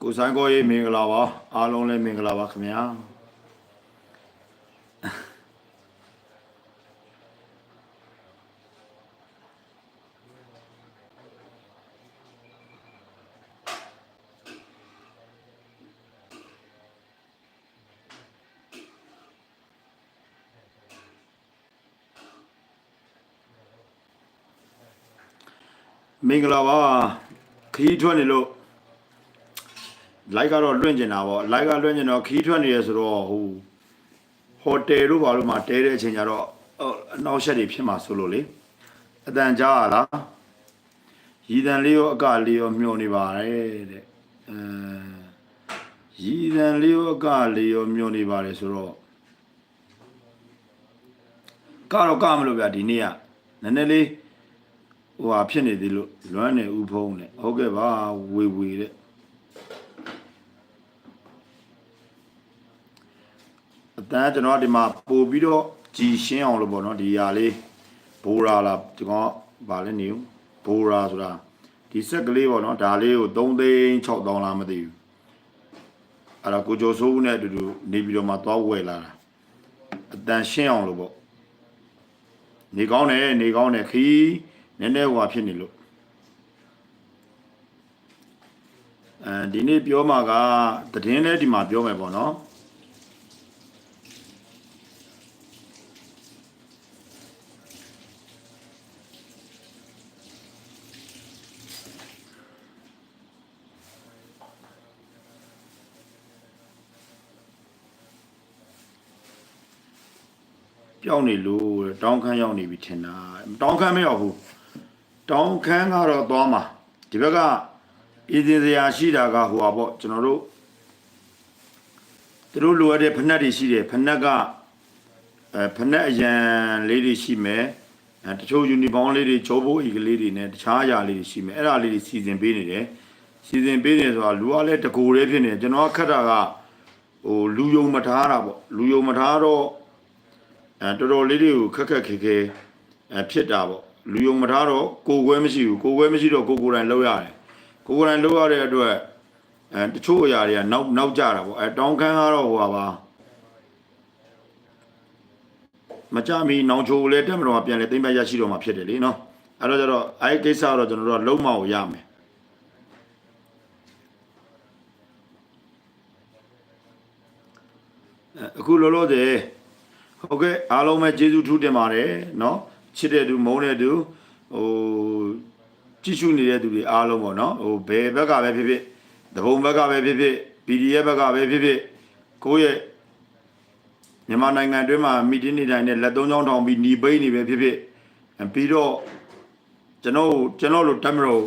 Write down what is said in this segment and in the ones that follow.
ကိုဆိုင်ကိုရေးမင်္ဂလာပါအားလုံးလည်းမင်္ဂလာပါခင်ဗျာမင်္ဂလာပါခီးထွက်နေလို့လိုက်ကတော့လွင့်ကျင်တာပေါ့လိုက်ကလွင့်ကျင်တော့ခီးထွက်နေရဆိုတော့ဟိုတယ်တို့ဘာလို့မှတဲတဲ့အချိန်ကျတော့အနောက်ရှက်တွေဖြစ်မှာဆိုလို့လေအတန်ကြားရလားရည်တန်လေးရောအကလေးရောမျောနေပါတယ်တဲ့ရည်တန်လေးရောအကလေးရောမျောနေပါတယ်ဆိုတော့ကတော့ကမလို့ဗျာဒီနေ့ကနည်းနည်းလေးဟိုဟာဖြစ်နေသေးလို့လွမ်းနေဥဖုံးနဲ့ဟုတ်ကဲ့ပါဝေတဲ့အတန်းကျွန်တော်ဒီမှာပို့ပြီးတော့ကြည်ရှင်းအောင်လို့ပေါ့နော်ဒီຢာလေးဘိုးရာလားဒီကောင်ဗာလဲနေဦးဘိုးရာဆိုတာဒီဆက်ကလေးပေါ့နော်ဒါလေးကို3,600,000လားမသိဘူးအဲ့ဒါကိုကျော်စိုးဦးနဲ့အတူတူနေပြီးတော့မှသွားဝယ်လာတာအတန်းရှင်းအောင်လို့ပေါ့နေကောင်းတယ်ခီးနည်းနည်းဟိုဖြစ်နေလို့ဒီနေ့ပြောမှာကတည်င်းလဲဒီမှာပြောမယ်ပေါ့နော်ပြောင်းနေလို့တောင်းခမ်းရောက်နေပြီထင်တာတောင်းခမ်းမရောက်ဘူးတောင်းခမ်းကတော့သွားမှာဒီဘက်ကအေးသေးစရာရှိတာကဟိုပါပေါ့ကျွန်တော်တို့သူတို့လိုရတဲ့ဖက်နှက်တွေရှိတယ်ဖက်နှက်ကဖက်နှက်အရန်လေးတွေရှိမယ်တချို့ယူနီဖောင်းလေးတွေဂျိုးဘိုးအီကလေးတွေနဲ့တခြားအရာလေးတွေရှိမယ်အဲ့ဒါလေးတွေစီစဉ်ပေးနေတယ်စီစဉ်ပေးနေဆိုတာလူကလည်းတကူလေးဖြစ်နေတယ်ကျွန်တော်ခက်တာကဟိုလူယုံမထားတာပေါ့လူယုံမထားတော့တော်တော်လေးတွေကိုခက်ခဲဖြစ်တာပေါ့လူယုံမထားတော့ကိုယ်ကွဲမရှိဘူးကိုယ်ကွဲမရှိတော့ကိုယ်တိုင်လှုပ်ရတယ်ကိုယ်တိုင်လှုပ်ရတဲ့အတွက်တချို့အရာတွေကနောက်ကျတာပေါ့တောင်းခမ်းကတော့ဟိုပါမကြမီနောင်ချိုလဲတက်မတော်ပြန်လဲသိမ့်ပတ်ရရှိတော့မှာဖြစ်တယ်လေနော်အဲ့တော့ကျတော့အဲ့ကိစ္စတော့ကျွန်တော်တို့ကလုံးမအောင်ရမယ်အခုလောလောဆယ်ဟုတ်ကဲ့အားလုံးပဲကျေးဇူးထူးတင်ပါတယ်เนาะချစ်တဲ့သူမုန်းတဲ့သူဟိုကြည့်ရှုနေတဲ့သူတွေအားလုံးပေါ့เนาะဟိုဘယ်ဘက်ကပဲဖြစ်ဖြစ်တဘုံဘက်ကပဲဖြစ်ဖြစ် PDF ဘက်ကပဲဖြစ်ဖြစ်ကိုယ့်ရဲ့မြန်မာနိုင်ငံအတွင်းမှာမီတင်းနေတိုင်းနဲ့လက်သုံးချောင်းထောင်ပြီးหนีပိနေပဲဖြစ်ဖြစ်ပြီးတော့ကျွန်တော်တို့တက်မလို့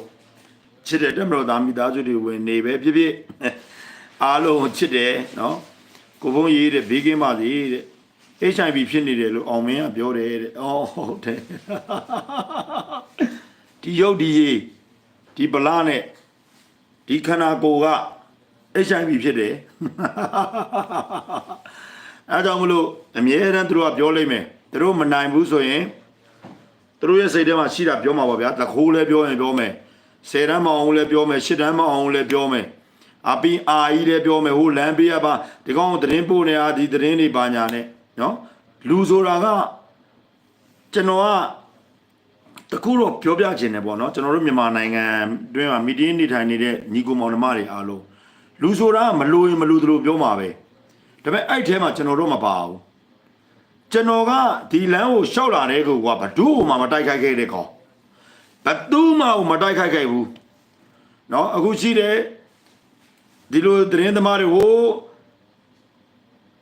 ချစ်တဲ့တက်မလို့သားမိသားစုတွေဝင်နေပဲဖြစ်ဖြစ်အားလုံးချစ်တယ်เนาะကိုဘုန်းကြီးတဲ့ဘေးကင်းပါစေတဲ့ HIV ဖြစ်နေတယ်လို့အောင်မင်းကပြောတယ်တဲ့။အော်ဟုတ်တယ်။ဒီရုပ်ဒီဗလာနဲ့ဒီခန္ဓာကိုယ်က HIV ဖြစ်တယ်။အဲကြောင့်မလို့အမြဲတမ်းသူတို့ကပြောလိမ့်မယ်။သူတို့မနိုင်ဘူးဆိုရင်သူတို့ရဲ့စိတ်ထဲမှာရှိတာပြောမှာပါဗျာ။တခိုးလည်းပြောရင်ပြောမယ်။10တန်းမအောင်လည်းပြောမယ်။10တန်းမအောင်လည်းပြောမယ်။အပီအာကြီးလည်းပြောမယ်။ဟိုလမ်းပေးရပါဒီကောင်သတင်းပို့နေတာဒီသတင်းတွေပါညာနဲ့နော်လူဆိုတာကကျွန်တော်ကတခုတော့ပြောပြခြင်းတယ်ပေါ့နော်ကျွန်တော်တို့မြန်မာနိုင်ငံတွင်းမှာမီဒီယာနေထိုင်နေတဲ့ညီကိုမောင်နှမတွေအားလုံးလူဆိုတာကမလို့ရင်မလို့သလိုပြောမှာပဲဒါပေမဲ့အဲ့ထဲမှာကျွန်တော်တို့မပါဘူးကျွန်တော်ကဒီလမ်းကိုရှောက်လာတဲ့ကောကဘဒုမှမတိုက်ခိုက်ခဲ့တဲ့ကောင်ဘသူမှမတိုက်ခိုက်ခဲ့ဘူးနော်အခုရှိတယ်ဒီလိုသတင်းသမားတွေဟို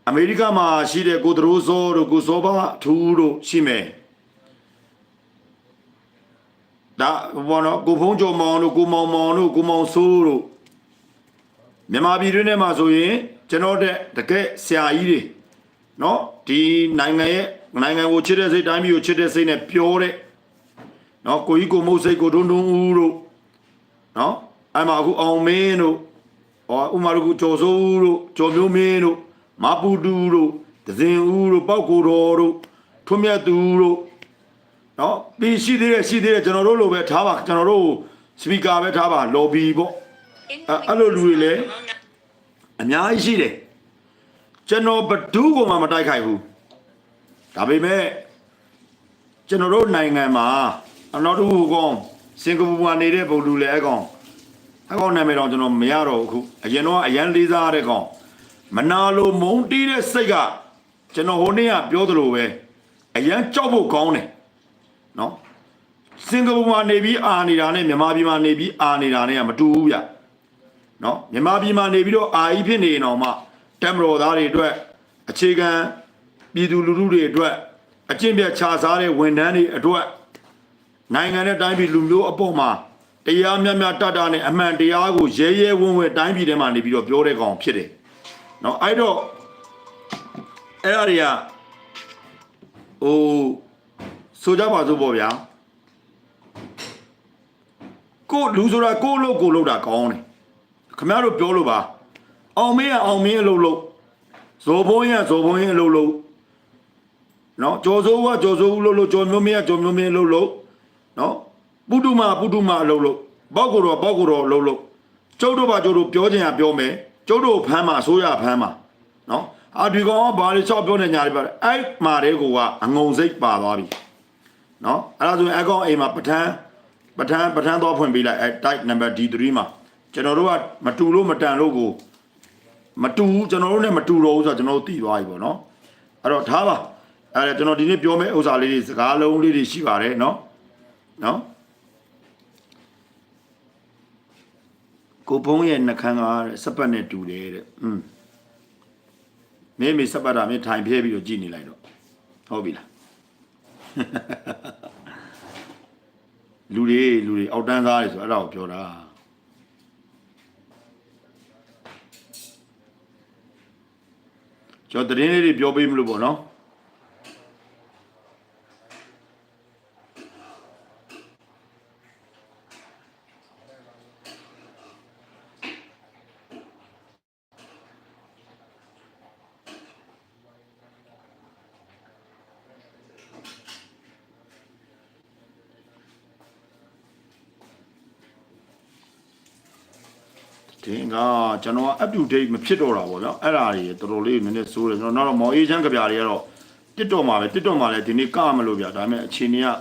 အမေရိကမှာရှိတဲ့ကိုဒရိုးစောတို့ကိုစောပါထူးတို့ရှိမယ်ဒါဘောနော်ကိုဖုံးကျော်မောင်တို့ကိုမောင်တို့ကိုမောင်ဆိုးတို့မြန်မာပြည်တွင်းထဲမှာဆိုရင်ကျွန်တော်တဲ့တကယ်ဆရာကြီးတွေနော်ဒီနိုင်ငံကိုချစ်တဲ့စိတ်တိုင်းပြည်ကိုချစ်တဲ့စိတ်နဲ့ပြောတဲ့နော်ကိုကြီးကိုမုတ်စိတ်ကိုတွန်းဦးတို့နော်အဲ့မှာအခုအောင်မင်းတို့ဥမာတို့ကျော်စိုးဦးတို့ကျော်မျိုးမင်းတို့မပူတူတို့ဒဇင်ဦးတို့ပောက်ကိုတော်တို့ထွန်းမြတ်သူတို့နော်ပြီးရှိသေးတယ်ကျွန်တော်တို့လိုပဲထားပါကျွန်တော်တို့စပီကာပဲထားပါလော်ဘီပေါ့ အဲ့လိုလူတွေလည်းအများကြီးရှိတယ်ကျွန်တော်ဘဒူးကိုမှမတိုက်ခိုက်ဘူးဒါပေမဲ့ကျွန်တော်တို့နိုင်ငံမှာအနောက်တူကောင်စင်ကာပူမှာနေတဲ့ဗုဒ္ဓလည်းအကောင်နာမည်တော့ကျွန်တော်မရတော့ဘူးအခုအရင်တော့အရန်လေးစားတဲ့ကောင်မနာလိုမုန်းတီးတဲ့စိတ်ကကျွန်တော်ဟိုနေ့ကပြောသလိုပဲအရန်ကြောက်ဖို့ကောင်းတယ်နော်စင်ကာပူမှာနေပြီးအာနေတာနဲ့မြန်မာပြည်မှာနေပြီးအာနေတာနဲ့ကမတူဘူးဗျနော်မြန်မာပြည်မှာနေပြီးတော့အာကြီးဖြစ်နေအောင်မှတမ်မတော်သားတွေအတွက်အခြေခံပြည်သူလူထုတွေအတွက်အကျင့်ပြတ်ခြားစားတဲ့ဝန်ထမ်းတွေအတွက်နိုင်ငံနဲ့တိုင်းပြည်လူမျိုးအပေါ်မှာတရားမျှမျှတတနဲ့အမှန်တရားကိုရဲရဲဝံ့ဝံ့တိုင်းပြည်ထဲမှာနေပြီးတော့ပြောတဲ့ကောင်ဖြစ်တယ်နော်အဲ့တော့အဲ့အရာဟိုဆိုကြပါစို့ပေါ့ဗျာကိုလူဆိုတာကိုလို့တာကောင်းတယ်ခင်ဗျားတို့ပြောလို့ပါအောင်မင်းအလုပ်လုပ်ဇော်ဘုန်းရဇော်ဘုန်းအလုပ်လုပ်နော်ကျော်စိုးကကျော်စိုးဦးလုပ်ကျော်မျိုးမင်းကကျော်မျိုးမင်းအလုပ်လုပ်နော်ပုတုမအလုပ်လုပ်ပေါက်ကိုတော့အလုပ်လုပ်ကျုပ်တို့ပါကျုပ်တို့ပြောချင်ရပြောမယ်ကျုပ်တို့ဖမ်းမှာအစိုးရဖမ်းမှာနော်ဒီကောင်ကဘာလို့ချောက်ပြောနေညာတွေပါလဲအဲ့မှာတဲ့ကိုကအငုံစိတ်ပါသွားပြီနော်အဲ့ဒါဆိုရင်အကောင်အိမ်မှာပထန်းတော့ဖွင့်ပေးလိုက်အဲ့ type number D3 မှာကျွန်တော်တို့ကမတူလို့မတန်လို့ကိုမတူဘူးကျွန်တော်တို့နဲ့မတူတော့ဘူးဆိုတော့ကျွန်တော်တို့တည်သွားပြီပေါ့နော်အဲ့တော့ထားပါအဲ့ကျွန်တော်ဒီနေ့ပြောမယ့်ဥစ္စာလေးတွေစကားလုံးလေးတွေရှိပါတယ်နော်ကိုဘုံရဲ့နှခမ်းကစပတ်နဲ့တူတယ်တဲ့မင်းစပတ်တာမင်းထိုင်ပြဲပြီးတော့ကြည်နေလိုက်တော့ဟုတ်ပြီလားလူတွေအောက်တန်းသားတွေဆိုအဲ့ဒါကိုပြောတာကျွန်တော်သတင်းလေးတွေပြောပေးမလို့ပေါ့နော်တင်ကကျွန်တော် up to date မဖြစ်တော့တာပေါ့ဗျာအဲ့ဒါတွေတော်တော်လေးနည်းနည်းစိုးတယ်ကျွန်တော်နောက်တော့မော်အေးချမ်းကြပြတွေကတော့ TikTok မှာလည်းဒီနေ့ကမလို့ဗျာဒါပေမဲ့အချိန်ကြီး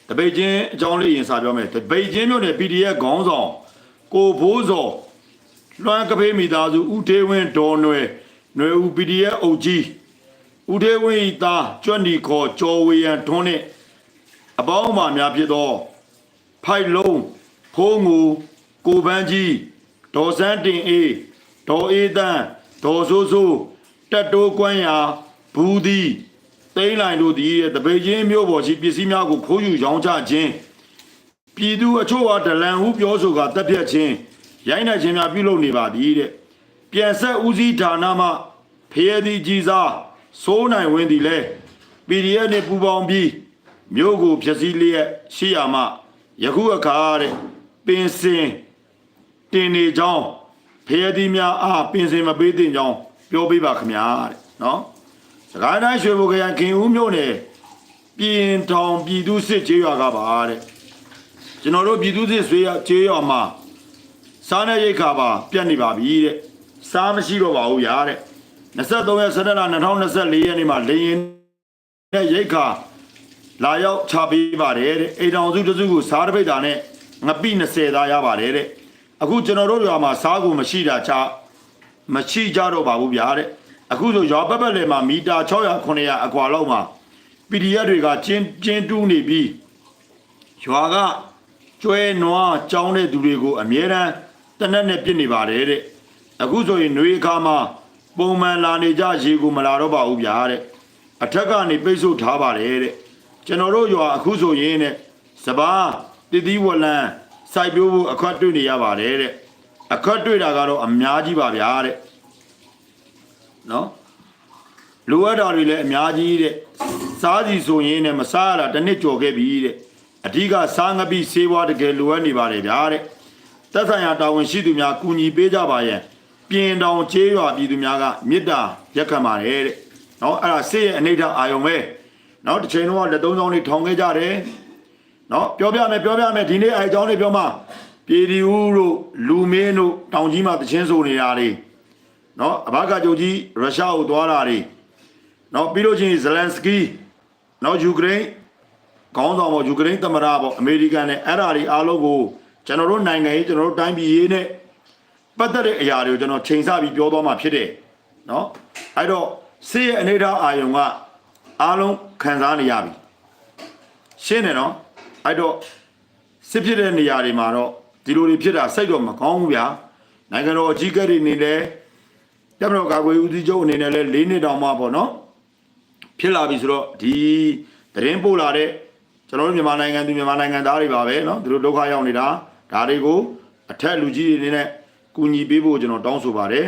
တပိတ်ချင်းအကြောင်းလေးရင်စာပြောမယ်တပိတ်ချင်းမျိုးနဲ့ PDF ခေါင်းဆောင်ကိုဘိုးစောလွှမ်းကဖေးမိသားစုဦးထေးဝင်းဒေါ်နွယ်ဦး PDF အုပ်ကြီးဦးထေးဝင်းဤသားကျွတ်နီခေါ်ကျော်ဝေရန်ထွန်းနဲ့အပေါင်းအပါများဖြစ်သောဖိုက်လုံးဖိုးငူကိုပန်းကြီးဒေါ်စန်းတင်အေးဒေါ်အေးတန်းဒေါ်စိုးစိုးတက်တိုးကွမ်းရာဘူးသည်သိန်းလိုင်တို့သည်တပိတ်ချင်းမျိုးပေါ်ရှိပစ္စည်းများကိုခိုးယူရောင်းချခြင်းပြည်သူအချို့ဟာဒလန်ဟုပြောဆိုကတပ်ဖြတ်ခြင်းရိုင်းနှက်ခြင်းများပြုလုပ်နေပါသည်တဲ့ပြန်ဆက်ဦးစီးဌာနမှဖျဲသည်ကြီးစားစိုးနိုင်ဝင်သည်လဲ PDF နဲ့ပူပေါင်းပြီးမြို့ကိုဖျက်ဆီးလျက်ရှိရမှယခုအခါတဲ့ပင်စင်တင်နေကြောင်းဖျဲသည်များအားပင်စင်မပေးသင့်ကြောင်းပြောပေးပါခမညာတဲ့နော်စကိုင်းတိုင်းရွှေဘိုခရိုင်ခင်ဦးမြို့နယ်ပြင်ထောင်ပြည်သူစစ်ကျေးရွာကပါတဲ့ကျွန်တော်တို့ပြည်သူစစ်ဆွေးကျေးရွာမှာစားနေရိတ်ခါပါပြတ်နေပါပြီတဲ့စားမရှိတော့ပါဘူးရာတဲ့23ရက်17လ2024ရက်နေ့မှာလေရင်နဲ့ရိတ်ခါလာရောက်ချပေးပါတယ်တဲ့အိမ်တော်စုတစုကိုစားတပိတ်တာနဲ့ငပိ20သားရပါတယ်တဲ့အခုကျွန်တော်တို့ရွာမှာစားကိုမရှိတာချမရှိကြတော့ပါဘူးဗျာတဲ့အခုဆိုရွာပတ်ပတ်လည်မှာမီတာ600 900အကွာလောက်မှာ PDF တွေကကျင်းတူးနေပြီးရွာကကျွဲနွားကြောင်းတဲ့သူတွေကိုအမြဲတမ်းတနက်နဲ့ပြစ်နေပါတယ်တဲ့အခုဆိုရင်ຫນွေခါမှာပုံမှန်လာနေကြရေကိုမလာတော့ပါဘူးဗျာတဲ့အထက်ကနေပိတ်ဆို့ထားပါတယ်တဲ့ကျွန်တော်တို့ရွာအခုဆိုရင်တဲ့စပားတည်တည်ဝလန်းစိုက်ပျိုးဖို့အခက်တွေ့နေရပါတယ်တဲ့အခက်တွေ့တာကတော့အများကြီးပါဗျာတဲ့နော်လိုအပ်တာတွေလည်းအများကြီးတဲ့စားစီဆိုရင်နဲ့မစားရတာတစ်နှစ်ကျော်ခဲ့ပြီတဲ့အဓိကစားငပိဆေးဝါးတကယ်လိုအပ်နေပါတယ်ဗျာတဲ့သက်ဆိုင်ရာတာဝန်ရှိသူများကူညီပေးကြပါရဲ့ ပြင်တောင်ကျေးရွာပြည်သူများကမေတ္တာရက်ခံပါတယ်တဲ့နော်အဲ့ဒါစစ်ရဲ့အနိဋ္ဌအာယုံပဲနော်တစ်ချိန်တော့လက်သုံးချောင်းလေးထောင်ခဲ့ကြတယ်နော်ပြောပြမယ်ဒီနေ့အဲအကြောင်းလေးပြောမှပြည်ဒီဦးတို့လူမင်းတို့တောင်ကြီးမှာတချင်းဆိုနေတာတွေနော်အဘကကြုတ်ကြီးရုရှားကိုသွားတာတွေနော်ပြီးလို့ချင်းဇလန်စကီနော်ယူကရိန်းခေါင်းဆောင်ပေါ့ယူကရိန်းသမ္မတပေါ့အမေရိကန်နဲ့အဲ့ဓာတွေအားလုံးကိုကျွန်တော်တို့နိုင်ငံရေးကျွန်တော်တို့တိုင်းပြည်ရေးနဲ့ပတ်သက်တဲ့အရာတွေကိုကျွန်တော်ချိန်ဆပြီးပြောသွားမှာဖြစ်တယ်နော်အဲ့တော့ဆေးရဲ့အနေထားအာယုံကအားလုံးခံစားနေရပြီရှင်းတယ်နော်အဲ့တော့စစ်ဖြစ်တဲ့နေရာတွေမှာတော့ဒီလိုတွေဖြစ်တာစိတ်တော့မကောင်းဘူးဗျာနိုင်ငံတော်အကြီးအကဲတွေနေလဲတပ်မတော်ကာကွယ်ဦးစီးချုပ်အနေနဲ့လဲ၄နှစ်တောင်မှပေါ့နော်ဖြစ်လာပြီဆိုတော့ဒီသတင်းပို့လာတဲ့ကျွန်တော်တို့မြန်မာနိုင်ငံသူမြန်မာနိုင်ငံသားတွေပါပဲเนาะသူတို့ဒုက္ခရောက်နေတာဒါတွေကိုအထက်လူကြီးတွေနဲ့ကူညီပေးဖို့ကျွန်တော်တောင်းဆိုပါတယ်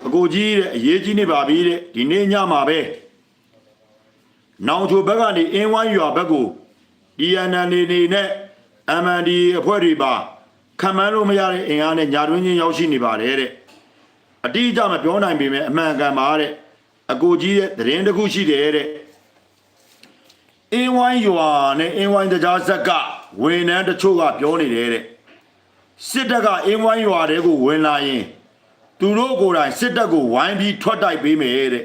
အကိုကြီးတဲ့အရေးကြီးနေပါပြီတဲ့ဒီနေ့ညမှာပဲနောင်ချိုဘက်ကနေအင်းဝိုင်းရွာဘက်ကို DNN နေနဲ့ MND အဖွဲ့တွေပါခံမှန်းလို့မရတဲ့အင်အားနဲ့ညာတွင်းချင်းရောက်ရှိနေပါတယ်တဲ့အတိအကျမပြောနိုင်ပေမဲ့အမှန်ကန်ပါတဲ့အကိုကြီးရဲ့သတင်းတစ်ခုရှိတယ်တဲ့အင်းဝိုင်းရွာနဲ့အင်းဝိုင်းတရားဆက်ကဝန်ထမ်းတချို့ကပြောနေတယ်တဲ့စစ်တပ်ကအင်းဝိုင်းရွာတွေကိုဝင်လာရင်သူတို့ကိုယ်တိုင်စစ်တပ်ကိုဝိုင်းပြီးထွက်တိုက်ပေးမယ်တဲ့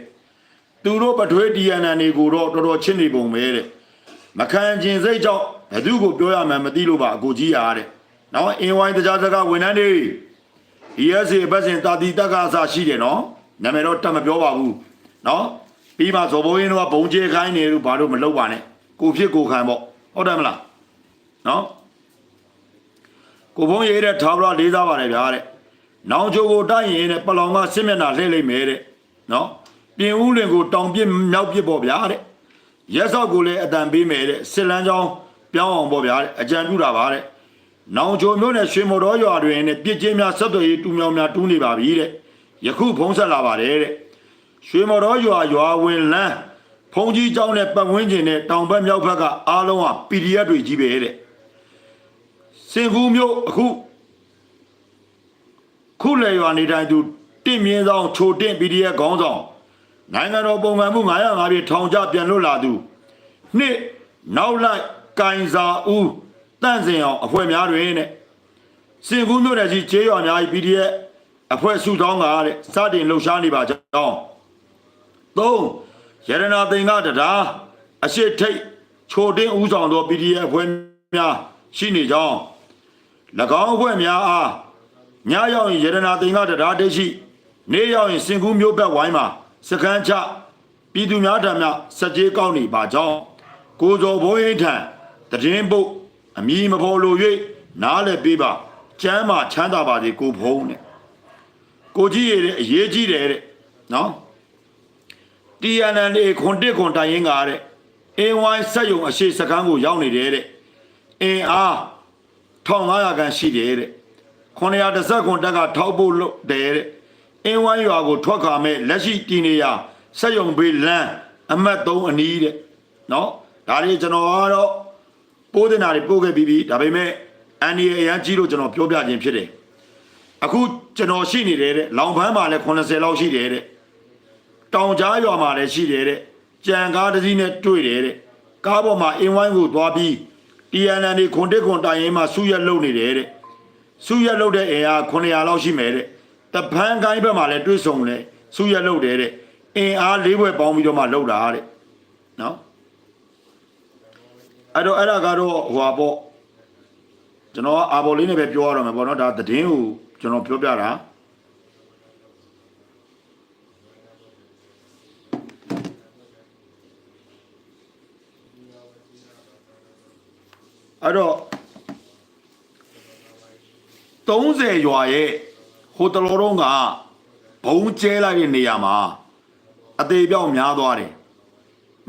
သူတို့ပထွေး DNN တွေကိုတော့တော်တော်ချစ်နေပုံပဲတဲ့မခံကျင်စိတ်ကြောင့်ဘယ်သူကိုပြောရမှန်းမသိလို့ပါအကိုကြီးရတဲ့နော်အင်းဝိုင်းတရားဆက်ကဝန်ထမ်းတွေ ESA ဘက်စဉ်တာတီတက်ကအစားရှိတယ်နော်နာမည်တော့တတ်မပြောပါဘူးနော်ပြီးမှဇော်ဘိုးရင်းတို့ကဘုံကျဲခိုင်းနေလို့ဘာလို့မလုပ်ပါနဲ့ကိုဖြစ်ကိုခံပေါ့ဟုတ်တယ်မလားနော်ကိုဘုံရေးတဲ့ထားဘလာလေးစားပါတယ်ဗျာတဲ့နောင်ချိုကိုတိုက်ရင်တဲ့ပလောင်ကစစ်မျက်နှာလှည့်လိုက်မယ်တဲ့နော်ပြင်ဦးလင်ကိုတောင်ပြစ်မြောက်ပြစ်ပေါ့ဗျာတဲ့ရက်စောက်ကိုလည်းအတန်ပေးမယ်တဲ့စစ်လန်းချောင်းပြောင်းအောင်ပေါ့ဗျာတဲ့အကြံပြုတာပါတဲ့နောင်ချိုမျိုးနဲ့ရွှေမော်တော်ရွာတွင်နဲ့ပြစ်ချင်းများဆက်သွယ်ရေးတူမြောင်များတူးနေပါပြီတဲ့ယခုဖုံးဆက်လာပါတယ်တဲ့ရွှေမော်တော်ရွာဝင်လန်းဖုံကြီးကျောင်းနဲ့ပတ်ဝန်းကျင်နဲ့တောင်ဘက်မြောက်ဘက်ကအားလုံးက PDF တွေကြီးပဲတဲ့စင်ကူးမျိုးအခုလေရွာနေတိုင်းသူတင့်မြင်းဆောင်ချိုတင့် PDF ခေါင်းဆောင်နိုင်ငံတော်ပုံမှန်မှု905ပြည်ထောင်ချပြန်လွတ်လာသူနှစ်နောက်လိုက်ကင်စာဦးတန့်စင်အောင်အဖွဲ့များတွင်တဲ့စင်ကူးမျိုးနဲ့ကြီးကျေးရွာများ PDF အဖွဲ့စုထောင်းကတဲ့စတင်လှုပ်ရှားနေပါကြောင်း3ရတနာသိင်္ဂတရားအရှိထိတ်ချိုတင်းဦးဆောင်သော PDF အဖွဲ့များရှိနေကြောင်း၎င်းအဖွဲ့များအားညရောက်ရင်ရတနာသိင်္ဂတရားတိတ်ရှိနေ့ရောက်ရင်စင်ကူးမျိုးဘက်ဝိုင်းမှာစကန်းချပြည်သူများထံမှစက်ကြေးကောက်နေပါကြောင်းကိုဇော်ဘိုးရင်ထံတည်င်းပုတ်အမည်မဖော်လို၍နားလည်းပေးပါကျမ်းမှာချမ်းသာပါစေကိုဖုံးတဲ့ကိုကြီးရတဲ့အရေးကြီးတယ်တဲ့နော်TNN ခွန်တစ်ခွန်တိုင်ရင်ကတဲ့အင်းဝိုင်းဆက်ယုံအရှိစကန်းကိုရောက်နေတယ်တဲ့အင်းအား1500ခန်းရှိတယ်တဲ့910ခွန်တက်ကထောက်ဖို့လုပ်တယ်တဲ့အင်းဝိုင်းရွာကိုထွက်ခါမဲ့လက်ရှိတည်နေရဆက်ယုံဘေးလန်းအမှတ်3အနီးတဲ့နော်ဒါလေးကျွန်တော်ကတော့ပိုးတင်တာတွေပို့ခဲ့ပြီးပြီဒါပေမဲ့အန်ဒီအရန်ကြီးလို့ကျွန်တော်ပြောပြခြင်းဖြစ်တယ်အခုကျွန်တော်ရှိနေတယ်တဲ့လောင်ဖန်းမှာလည်း80လောက်ရှိတယ်တဲ့တောင်ကြားရွာမှာလည်းရှိတယ်တဲ့ကြံကားတစ်စီးနဲ့တွေ့တယ်တဲ့ကားပေါ်မှာအင်းဝိုင်းကိုသွားပြီး TNN ခွန်တစ်ခွန်တိုင်ရင်မှာစုရက်လုံနေတယ်တဲ့စုရက်လုံတဲ့အင်အား900လောက်ရှိမယ်တဲ့တပန်းကိုင်းဘက်မှာလည်းတွေ့ဆုံလဲစုရက်လုံတယ်တဲ့အင်အား၄ဘွဲ့ပေါင်းပြီးတော့မှလုံတာတဲ့နော်အဲ့ဒါကတော့ဟိုပါပေါ့ကျွန်တော်အာဘော်လေးနဲ့ပဲပြောရတော့မယ်ပေါ့နော်ဒါသတင်းကိုကျွန်တော်ပြောပြတာအဲ့တော့30ရွာရဲ့ဟိုတလောတော့ကဘုံကျဲလိုက်တဲ့နေရာမှာအသေးပြောင်းများသွားတယ်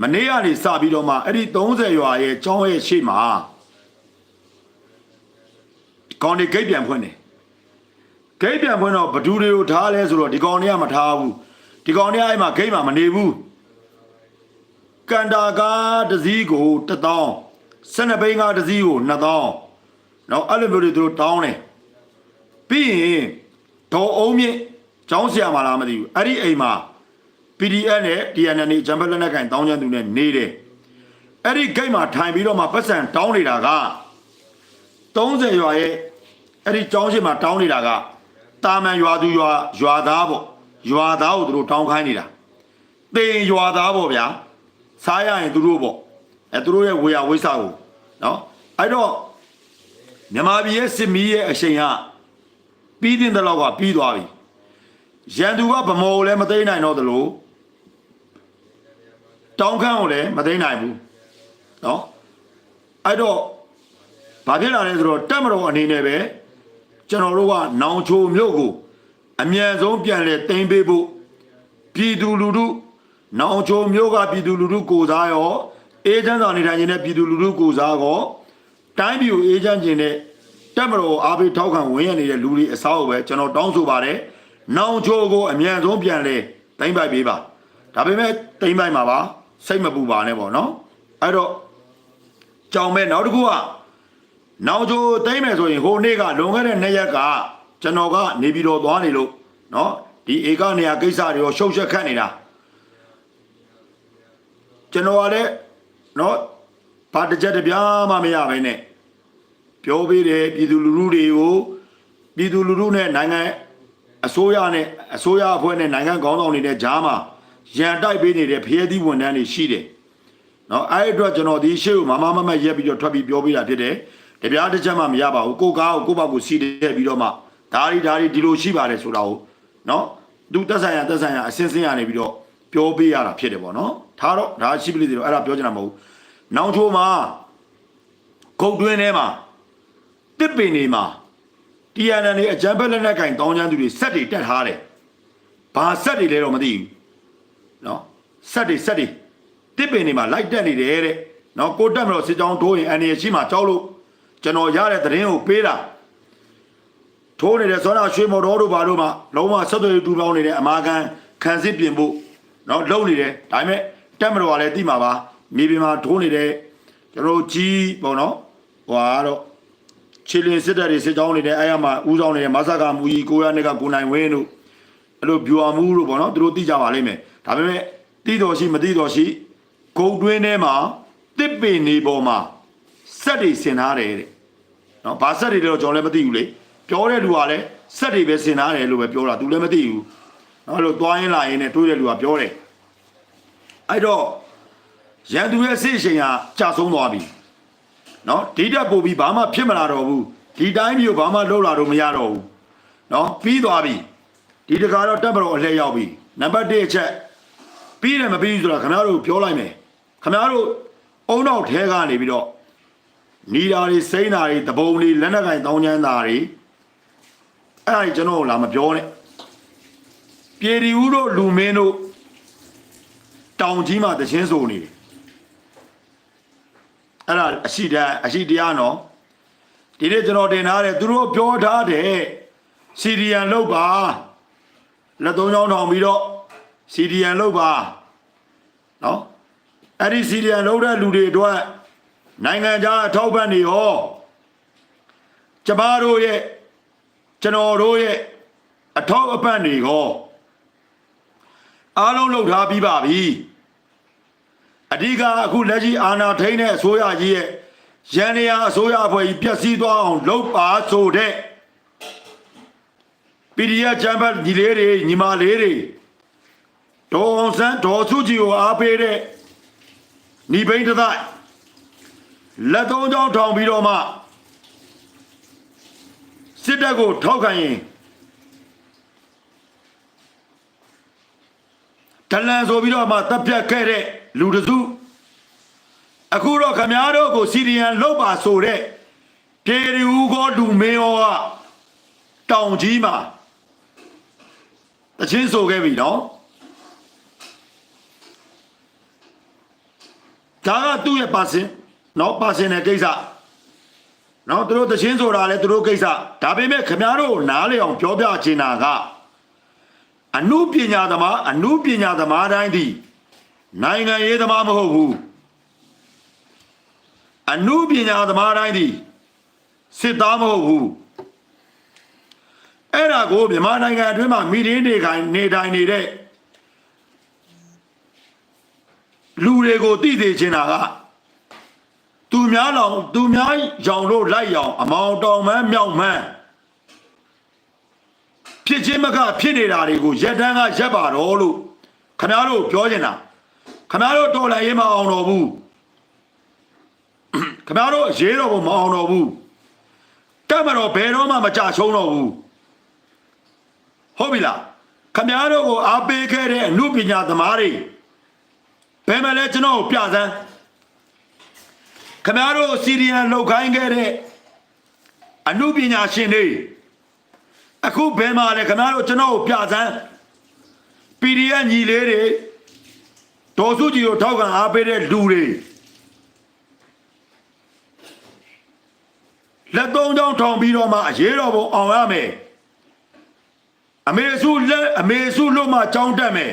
မနေ့ကနေစပြီးတော့မှအဲ့ဒီ30ရွာရဲ့ကျောင်းရဲ့ရှေ့မှာကောင်တွေဂိတ်ပြန်ဖွင့်တယ်ဂိတ်ပြန်ဖွင့်တော့ဘဒူတွေကိုထားလဲဆိုတော့ဒီကောင်တွေကမထားဘူးဒီကောင်တွေကအဲ့မှာဂိတ်မှာမနေဘူးကန်တာကားတစ်စီးကို1000 12ဘိန်းကားတစ်စီးကို2000နော်အဲ့လိုမျိုးတွေသူတို့တောင်းတယ်ပြီးရင် တော်အုံးမြင့်ကျောင်းဆရာမလားမသိဘူးအဲ့ဒီအိမ်မှာ PDF နဲ့ TNN ဂျမ်ဘက်လက်နက်ကန်တောင်းချမ်းသူနဲ့နေတယ်အဲ့ဒီဂိတ်မှာထိုင်ပြီးတော့မှပတ်စံတောင်းနေတာက30ရွာရဲ့အဲ့ဒီကျောင်းရှိမှာတောင်းနေတာကတာမန်ရွာသူရွာသားပေါ့ရွာသားကိုသူတို့တောင်းခိုင်းနေတာတင်ရွာသားပေါ့ဗျာစားရရင်သူတို့ပေါ့သူတို့ရဲ့ဝေယဝိဆာကိုနော်အဲ့တော့မြန်မာပြည်ရဲ့စစ်မီးရဲ့အရှိန်ကပြီးတဲ့လောက်ကပြီးသွားပြီရန်သူကဗမော်ကိုလည်းမသိနိုင်တော့သလိုတောင်းခမ်းကိုလည်းမသိနိုင်ဘူးနော်အဲ့တော့ဘာဖြစ်လာလဲဆိုတော့တက်မတော်အနေနဲ့ပဲကျွန်တော်တို့ကနောင်ချိုမြို့ကိုအမြန်ဆုံးပြန်လဲတင်ပေးဖို့ပြည်သူလူထုနောင်ချိုမြို့ကပြည်သူလူထုကိုစားရောအေဂျင့်စာနေထိုင်နေတဲ့ပြည်သူလူထုကိုစားရောတိုင်းပြည်ကိုအေဂျင့်ကျင်တဲ့တက်မတော်အားပေးထောက်ခံဝင်ရနေတဲ့လူတွေအစားကိုပဲကျွန်တော်တောင်းဆိုပါတယ်နောင်ချိုကိုအမြန်ဆုံးပြန်လဲတင်ပိုက်ပေးပါဒါပေမဲ့တင်ပိုက်မှာပါစိတ်မပူပါနဲ့ပေါ့နော်အဲ့တော့ကြောင်မဲ့နောက်တစ်ခုကနောင်ချိုတိမ့်မယ်ဆိုရင်ဟိုနေ့ကလွန်ခဲ့တဲ့2ရက်ကကျွန်တော်ကနေပြီးတော့သွားနေလို့နော်ဒီဧကနေရာကိစ္စတွေရောရှုပ်ရှက်ခတ်နေတာကျွန်တော်ကလည်းနော်ဘာတစ်ချက်တပြားမှမရဘဲနဲ့ပြောပေးတယ်ပြည်သူလူထုတွေကိုပြည်သူလူထုနဲ့နိုင်ငံအစိုးရအဖွဲ့နဲ့နိုင်ငံခေါင်းဆောင်တွေနဲ့ဂျားမှာရန်တိုက်ပေးနေတဲ့ဖျဲသီးဝန်ထမ်းတွေရှိတယ်နော်အဲ့အတွက်ကျွန်တော်ဒီရှေ့ကိုမမရက်ပြီးတော့ထွက်ပြီးပြောပေးတာဖြစ်တယ်တပြားတစ်ချက်မှမရပါဘူးကိုကားကိုကိုယ့်ဘက်ကိုစီးတဲ့ပြီးတော့မှဒါရီဒီလိုရှိပါတယ်ဆိုတာကိုနော်သူတက်ဆိုင်ရအစင်းရနေပြီးတော့ပြောပေးရတာဖြစ်တယ်ပေါ့နော်ထားတော့ဒါရှိပလိသေးတော့အဲ့ဒါပြောချင်တာမဟုတ်ဘူးနောင်ချိုမှာခုတ်တွင်းထဲမှာတစ်ပင်တွေမှာTNNတွေအကြမ်းဖက်လက်နက်ကင်တောင်းချမ်းသူတွေစက်တွေတက်ထားတယ်ဘာစက်တွေလဲတော့မသိဘူးနော်စက်တွေတစ်ပင်တွေမှာလိုက်တက်နေတယ်တဲ့နော်ကိုတက်မလို့စစ်ကြောင်းထိုးရင်အန်ရရှိမှကြောက်လို့ကျွန်တော်ရတဲ့သတင်းကိုပေးတာထိုးနေတဲ့စောနာရွှေမော်တော်တို့ဘာတို့မှလုံးဝဆက်သွယ်တူပေါင်းနေတဲ့အမာခံခံစစ်ပြင်ဖို့နော်လုံနေတယ်ဒါပေမဲ့တက်မတော်ကလည်းတိမှာပါမြေပြင်မှာထိုးနေတဲ့ကျွန်တော်ကြီးပေါ့နော်ဟွာတော့ချီလင်စစ်တပ်တွေစစ်ကြောင်းနေတဲ့အဲ့ရမှာဦးဆောင်နေတဲ့မဆာကမူကြီးကိုရနှစ်ကကိုနိုင်ဝင်းတို့အဲ့လိုဗျူဟာမူတို့ပေါ့နော်သူတို့သိကြပါလိမ့်မယ်ဒါပေမဲ့သိတော်ရှိမသိတော်ရှိဂုတ်တွင်းထဲမှာတစ်ပင်နေပေါ်မှာစက်တွေဆင်ထားတယ်တဲ့နော်ဘာစက်တွေလဲတော့ကျွန်တော်လည်းမသိဘူးလေပြောတဲ့လူကလည်းစက်တွေပဲဆင်ထားတယ်လို့ပဲပြောတာသူလည်းမသိဘူးနော်လို့သွားရင်လာရင်နဲ့တွေးတဲ့လူကပြောတယ်အဲ့တော့ရန်သူရဲ့စိတ်ရှင်ကကြာဆုံးသွားပြီနော်ဒီတက်ပို့ပြီးဘာမှဖြစ်မလာတော့ဘူးဒီတိုင်းမျိုးဘာမှလှုပ်လာတော့မရတော့ဘူးနော်ပြီးသွားပြီဒီတခါတော့တက်မတော်အလှည့်ရောက်ပြီနံပါတ်1အချက်ပြီးတယ်မပြီးဘူးဆိုတာခင်ဗျားတို့ပြောလိုက်မယ်ခင်ဗျားတို့အုံနောက်ထဲကနေပြီးတော့နီတာတွေစိမ့်တာတွေတပုံတွေလက်နက်ကင်တောင်းချမ်းတာတွေအဲ့ဒါကျွန်တော်လာမပြောနဲ့ပြည်တီဦးတို့လူမင်းတို့တောင်ကြီးမှာတချင်းဆိုနေတယ်အဲ့ဒါအရှိတရားနော်ဒီနေ့ကျွန်တော်တင်ထားတယ်သူတို့ပြောထားတယ်စီဒီယန်လောက်ပါလက်သုံးချောင်းထောင်ပြီးတော့စီဒီယန်လောက်ပါနော်အဲ့ဒီစီဒီယန်လောက်တဲ့လူတွေအတွက်နိုင်ငံခြားအထောက်ပံ့တွေရောကျမတို့ရဲ့ကျွန်တော်တို့ရဲ့အထောက်အပံ့တွေရောအားလုံးလုပ်ထားပြီးပါပြီအဓိကအခုလက်ရှိအာဏာထိန်းတဲ့အစိုးရကြီးရဲ့ရန်နေရအစိုးရအဖွဲ့ကြီးပြက်စီးသွားအောင်လုပ်ပါဆိုတဲ့ PDF ချမ်းဘတ်ညီလေးတွေညီမလေးတွေဒေါ်အောင်ဆန်းဒေါ်စုကြည်ကိုအားပေးတဲ့ညီဘိန်းတသက်လက်သုံးချောင်းထောင်ပြီးတော့မှစစ်တပ်ကိုထောက်ခံရင်တလန်ဆိုပြီးတော့မှတပ်ဖြတ်ခဲ့တဲ့လူတစုအခုတော့ခမားတို့ကိုစီရီယန်လောက်ပါဆိုတဲ့ဒေရီဦးကောလူမင်းရောကတောင်ကြီးမှာတချင်းဆိုခဲ့ပြီနော်ဒါကသူ့ရဲ့ပါစင်နော်ပါစင်တဲ့ကိစ္စနော်သူတို့တချင်းဆိုတာလဲသူတို့ကိစ္စဒါပေမဲ့ခမားတို့နားလေအောင်ပြောပြချင်တာကအနုပညာသမားတိုင်းဒီနိုင်ငံရေးသမားမဟုတ်ဘူးအနုပညာသမားတိုင်းဒီစစ်သားမဟုတ်ဘူး အဲ့ဒါကိုမြန်မာနိုင်ငံအတွင်းမှာမိရင်းနေတိုင်းနေတဲ့လူတွေကိုသိသိချင်တာကသူများရောင်တို့လိုက်ရောင်အမောင်တောင်မှန်းမြောက်မှန်းဖြစ်ချင်းမကဖြစ်နေတာတွေကိုရက်တန်းကရက်ပါတော့လို့ခင်ဗျားတို့ပြောနေတာခင်ဗျားတို့တော်လှန်ရေးမအောင်တော့ဘူးခင်ဗျားတို့အရေးတော်ကိုမအောင်တော့ဘူးတက်မတော်ဘယ်တော့မှမကြရှုံးတော့ဘူးဟုတ်ပြီလားခင်ဗျားတို့ကိုအားပေးခဲ့တဲ့အမှုပညာသမားတွေဘယ်မှာလဲကျွန်တော်ပြစမ်းခင်ဗျားတို့စီရီယံလောက်ခိုင်းခဲ့တဲ့အမှုပညာရှင်တွေအခုဘယ်မှာလဲခင်ဗျားတို့ကျွန်တော်ပြစမ်း PDF ညီလေးတွေဒေါ်စုကြည်ကိုထောက်ခံအားပေးတဲ့လူတွေလက်သုံးချောင်းထောင်ပြီးတော့မှအရေးတော်ပုံအောင်ရမယ်အမေစုလို့မှကြောင်းတက်မယ်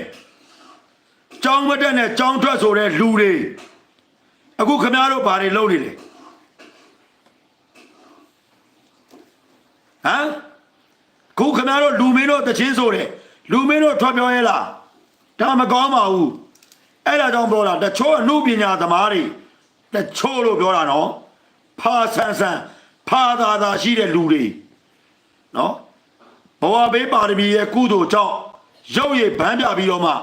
ကြောင်းမတက်နဲ့ကြောင်းထွက်ဆိုတဲ့လူတွေအခုခင်ဗျားတို့ဘာတွေလုပ်နေလဲဟမ်ခုခင်ဗျားတို့လူမင်းတို့တချင်းဆိုတယ်လူမင်းတို့ထွက်ပြောရဲလားဒါမကောင်းပါဘူးအဲ့ဒါကြောင့်ပြောတာတချို့အမှုပညာသမားတွေတချို့လို့ပြောတာနော်ဖာဆန်းဆန်းဖာသာရှိတဲ့လူတွေနော်ဘဝဘေးပါရမီရဲ့ကုသိုလ်ကြောင့်ရုပ်ရည်ဗန်းပြပြီးတော့မှ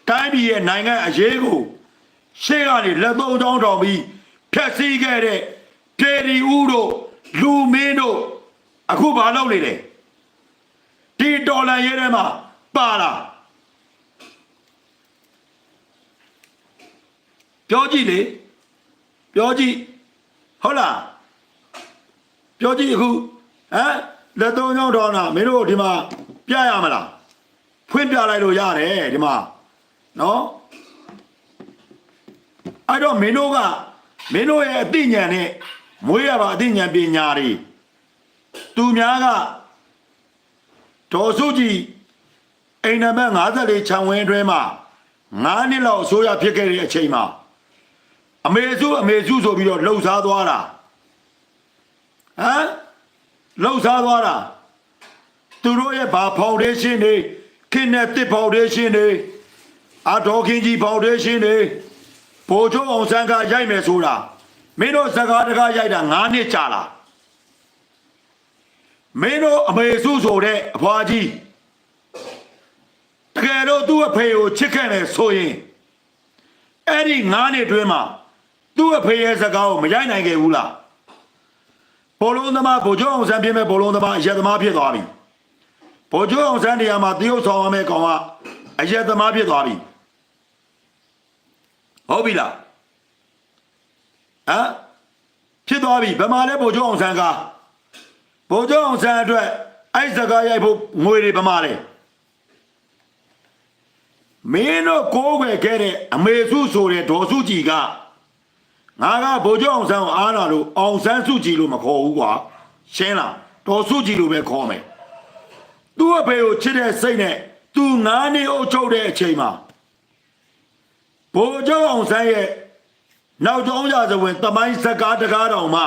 တိုင်းပြည်ရဲ့နိုင်ငံအရေးကိုရှေ့ကနေလက်သုံးချောင်းထောင်ပြီးဖျက်ဆီးခဲ့တဲ့ဒေဒီဦးတို့လူမင်းတို့အခုဘာလုပ်နေလဲဒီတော်လန်ရဲထဲမှာပါလာပြောကြည့်လေပြောကြည့်ဟုတ်လားပြောကြည့်အခုဟမ်လက်သုံးချောင်းထောင်တာမင်းတို့ဒီမှာပြရမလားဖွင့်ပြလိုက်လို့ရတယ်ဒီမှာနော်အဲ့တော့မင်းတို့ရဲ့အသိဉာဏ်နဲ့မွေးရပါအသိဉာဏ်ပညာတွေသူများကဒေါ်စုကြည်အိမ်နံပါတ်54ခြံဝင်းအတွင်းမှာ9နှစ်လောက်အစိုးရဖြစ်ခဲ့တဲ့အချိန်မှာအမေစုဆိုပြီးတော့လှုပ်ရှားသွားတာဟမ်လှုပ်ရှားသွားတာသူတို့ရဲ့ဘာဖောင်ဒေးရှင်းတွေခင်နဲ့တစ်ဖောင်ဒေးရှင်းတွေအတော်ခင်ကြီးဖောင်ဒေးရှင်းတွေဗိုလ်ချုပ်အောင်ဆန်းကရိုက်မယ်ဆိုတာမင်းတို့စကားတကားရိုက်တာ9နှစ်ကြာလာမင်းတို့အမေစုဆိုတဲ့အဖွားကြီးတကယ်တော့သူ့အဖေကိုချစ်ခဲ့တယ်ဆိုရင်အဲ့ဒီ9နှစ်တွင်းမှာသူ့အဖေရဲ့စကားကိုမရိုက်နိုင်ခဲ့ဘူးလားဘောလုံးသမားဗိုလ်ချုပ်အောင်ဆန်းပြင်းမဲ့ဘောလုံးသမားအရက်သမားဖြစ်သွားပြီဗိုလ်ချုပ်အောင်ဆန်းနေရာမှာတရုတ်ဆောင်ရမယ့်ကောင်ကအရက်သမားဖြစ်သွားပြီဟုတ်ပြီလားဟမ်ဖြစ်သွားပြီဘယ်မှာလဲဗိုလ်ချုပ်အောင်ဆန်းကဗိုလ်ချုပ်အောင်ဆန်းအတွက်အဲ့စကားရိုက်ဖို့ငွေတွေဘယ်မှာလဲမင်းတို့ကိုးွယ်ခဲ့တဲ့အမေစုဆိုတဲ့ဒေါ်စုကြည်ကငါကဗိုလ်ချုပ်အောင်ဆန်းကိုအားလာလို့အောင်ဆန်းစုကြည်လို့မခေါ်ဘူးကွာရှင်းလားဒေါ်စုကြည်လို့ပဲခေါ်မယ်သူ့အဖေကိုချစ်တဲ့စိတ်နဲ့သူ9နှစ်အုပ်ချုပ်တဲ့အချိန်မှာဗိုလ်ချုပ်အောင်ဆန်းရဲ့နောက်ကျောင်းရာဇဝင်တမိုင်းစကားတကားတော်မှ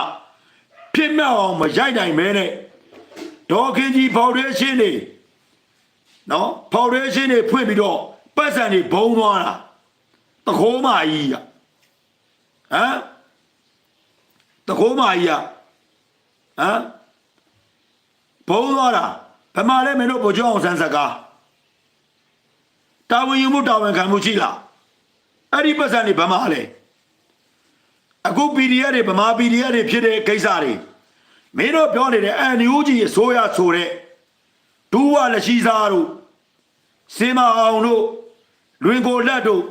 ဖြစ်မြောက်အောင်မရိုက်နိုင်မဲနဲ့ဒေါ်ခင်ကြီးဖောင်ဒေးရှင်းတွေနော်ဖောင်ဒေးရှင်းတွေဖွင့်ပြီးတော့ပတ်စံတွေဘုံသွားတာတခိုးမကြီးကဟမ်တခိုးမကြီးကဟမ်ဘုံသွားတာဘယ်မှာလဲမင်းတို့ဗိုလ်ချုပ်အောင်ဆန်းစကားတာဝန်ယူမှုတာဝန်ခံမှုရှိလားအဲ့ဒီပတ်စံတွေဘယ်မှာလဲအခု PDF တွေဗမာ PDF တွေဖြစ်တဲ့ကိစ္စတွေမင်းတို့ပြောနေတဲ့အန်ယူဂျီအစိုးရဆိုတဲ့ဒူဝါလက်ရှိစားတို့စင်မအောင်တို့လွင်ကိုလက်တို့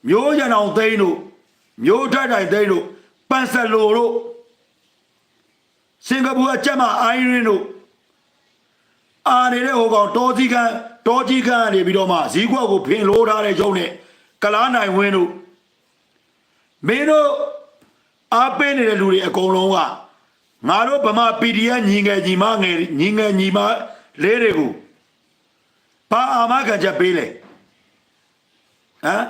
မျိုးရံအောင်သိန်းတို့မျိုးထတိုင်သိန်းတို့ပန်ဆယ်လိုတို့စင်ကာပူအကျက်မအိုင်းရင်းတို့အာနေတဲ့ဟိုကောင်တောကြီးကန်နေပြီးတော့မှဇီးကွက်ကိုဖင်လို့ထားတဲ့ရုံနဲ့ကလားနိုင်ဝင်းတို့မင်းတို့အားပေးနေတဲ့လူတွေအကုန်လုံးကငါတို့ဗမာ PDF ညီငယ်ညီမလေးတွေကိုဘာအာမခံချက်ပေးလဲဟမ်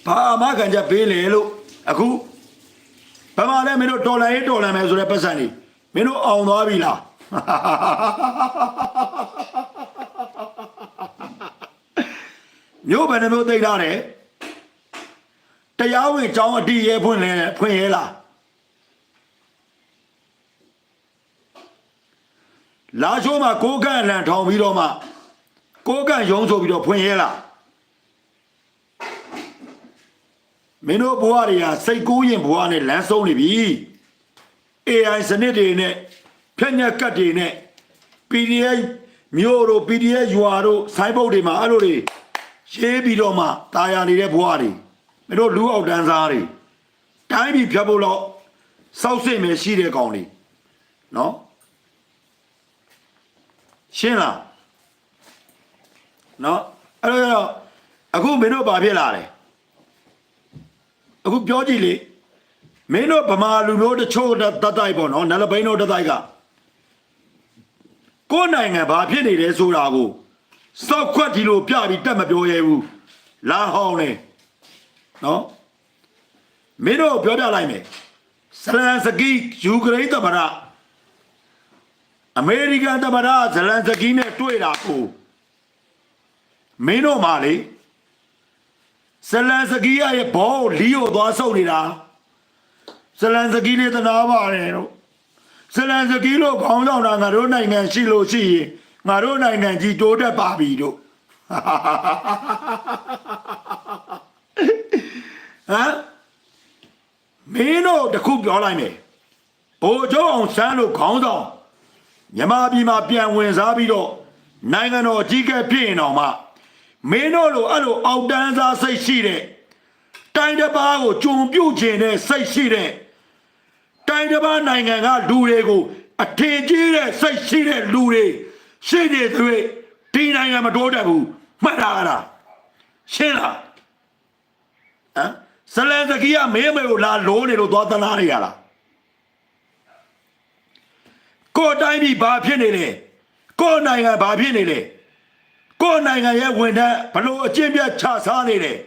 ဘာအာမခံချက်ပေးလဲလို့အခုဗမာလည်းမင်းတို့တော်လန်မယ်ဆိုတဲ့ပတ်စံတွေ မင်းတို့အောင်သွားပြီလားမြို့ဘယ်နှမျိုးသိထားတယ်တရားဝင်ကျောင်းအတီးရဲဖွင့်ရဲလားလာချိုးမှာကိုးကန့်လန်ထောင်ပြီးတော့မှကိုးကန့်ရုံးဆိုပြီးတော့ဖွင့်ရဲလားမင်းတို့ဘဝတွေကစိတ်ကူးရင်ဘဝနဲ့လမ်းဆုံးနေပြီ AI စနစ်တွေနဲ့ဖြက်ညက်ကတ်တွေနဲ့ PDF မျိုးတို့ PDF ရွာတို့စိုင်းပုတ်တွေမှာအဲ့လိုတွေရေးပြီးတော့မှတာယာနေတဲ့ဘဝတွေမင်းတို့လူအောက်တန်းစားတွေတိုင်းပြည်ဖြတ်ဖို့တော့စောက်စိတ်မယ်ရှိတဲ့ကောင်တွေနော်ရှင်းလားနော်အဲ့တော့အခုမင်းတို့ဘာဖြစ်လာလဲအခုပြောကြည့်လေမင်းတို့ဗမာလူမျိုးတချို့တတိုက်ပေါ့နော်နလဘိန်းတို့တတိုက်ကကိုယ်နိုင်ငံဘာဖြစ်နေလဲဆိုတာကိုစောက်ခွက်ဒီလိုပြပြီးတက်မပြောရဘူးလာဟောင်းနေနော်မင်းတို့ပြောပြလိုက်မယ်ဇလန်စကီယူကရိန်းသမ္မတအမေရိကန်သမ္မတဇလန်စကီနဲ့တွေ့တာကိုမင်းတို့မှလေဇလန်စကီရဲ့ဘောလီယိုသွားဆုပ်နေတာဇလန်စကီလေးတနာပါတယ်တို့ဇလန်စကီလို့ခေါင်းဆောင်တာငါတို့နိုင်ငံရှိလို့ရှိရင်ငါတို့နိုင်ငံကြီးတိုးတက်ပါပြီတို့ဟမ်မင်းတို့တခုပြောလိုက်မယ်ဘိုလ်ချုပ်အောင်ဆန်းလို့ခေါင်းဆောင်မြန်မာပြည်မှာပြန်ဝင်စားပြီးတော့နိုင်ငံတော်အကြီးအကဲဖြစ်ရင်တော့မှမင်းတို့လိုအဲ့လိုအောက်တန်းစားစိတ်ရှိတဲ့တိုင်းတစ်ပါးကိုကြုံပြုတ်ခြင်းနဲ့စိတ်ရှိတဲ့တိုင်းတစ်ပါးနိုင်ငံကလူတွေကိုအထင်ကြီးတဲ့စိတ်ရှိတဲ့လူတွေရှိနေသွေးဒီနိုင်ငံမတိုးတက်ဘူးမှတ်တာလားရှင်းလားဟမ်ဇလန်စကီကမေးမေကိုလာလိုးနေလို့သွားသနာနေရလားကိုတိုင်းပြည်ဘာဖြစ်နေလဲကိုနိုင်ငံဘာဖြစ်နေလဲကိုနိုင်ငံရဲ့ဝန်ထမ်းဘလို့အကျင့်ပြတ်ချစားနေတယ်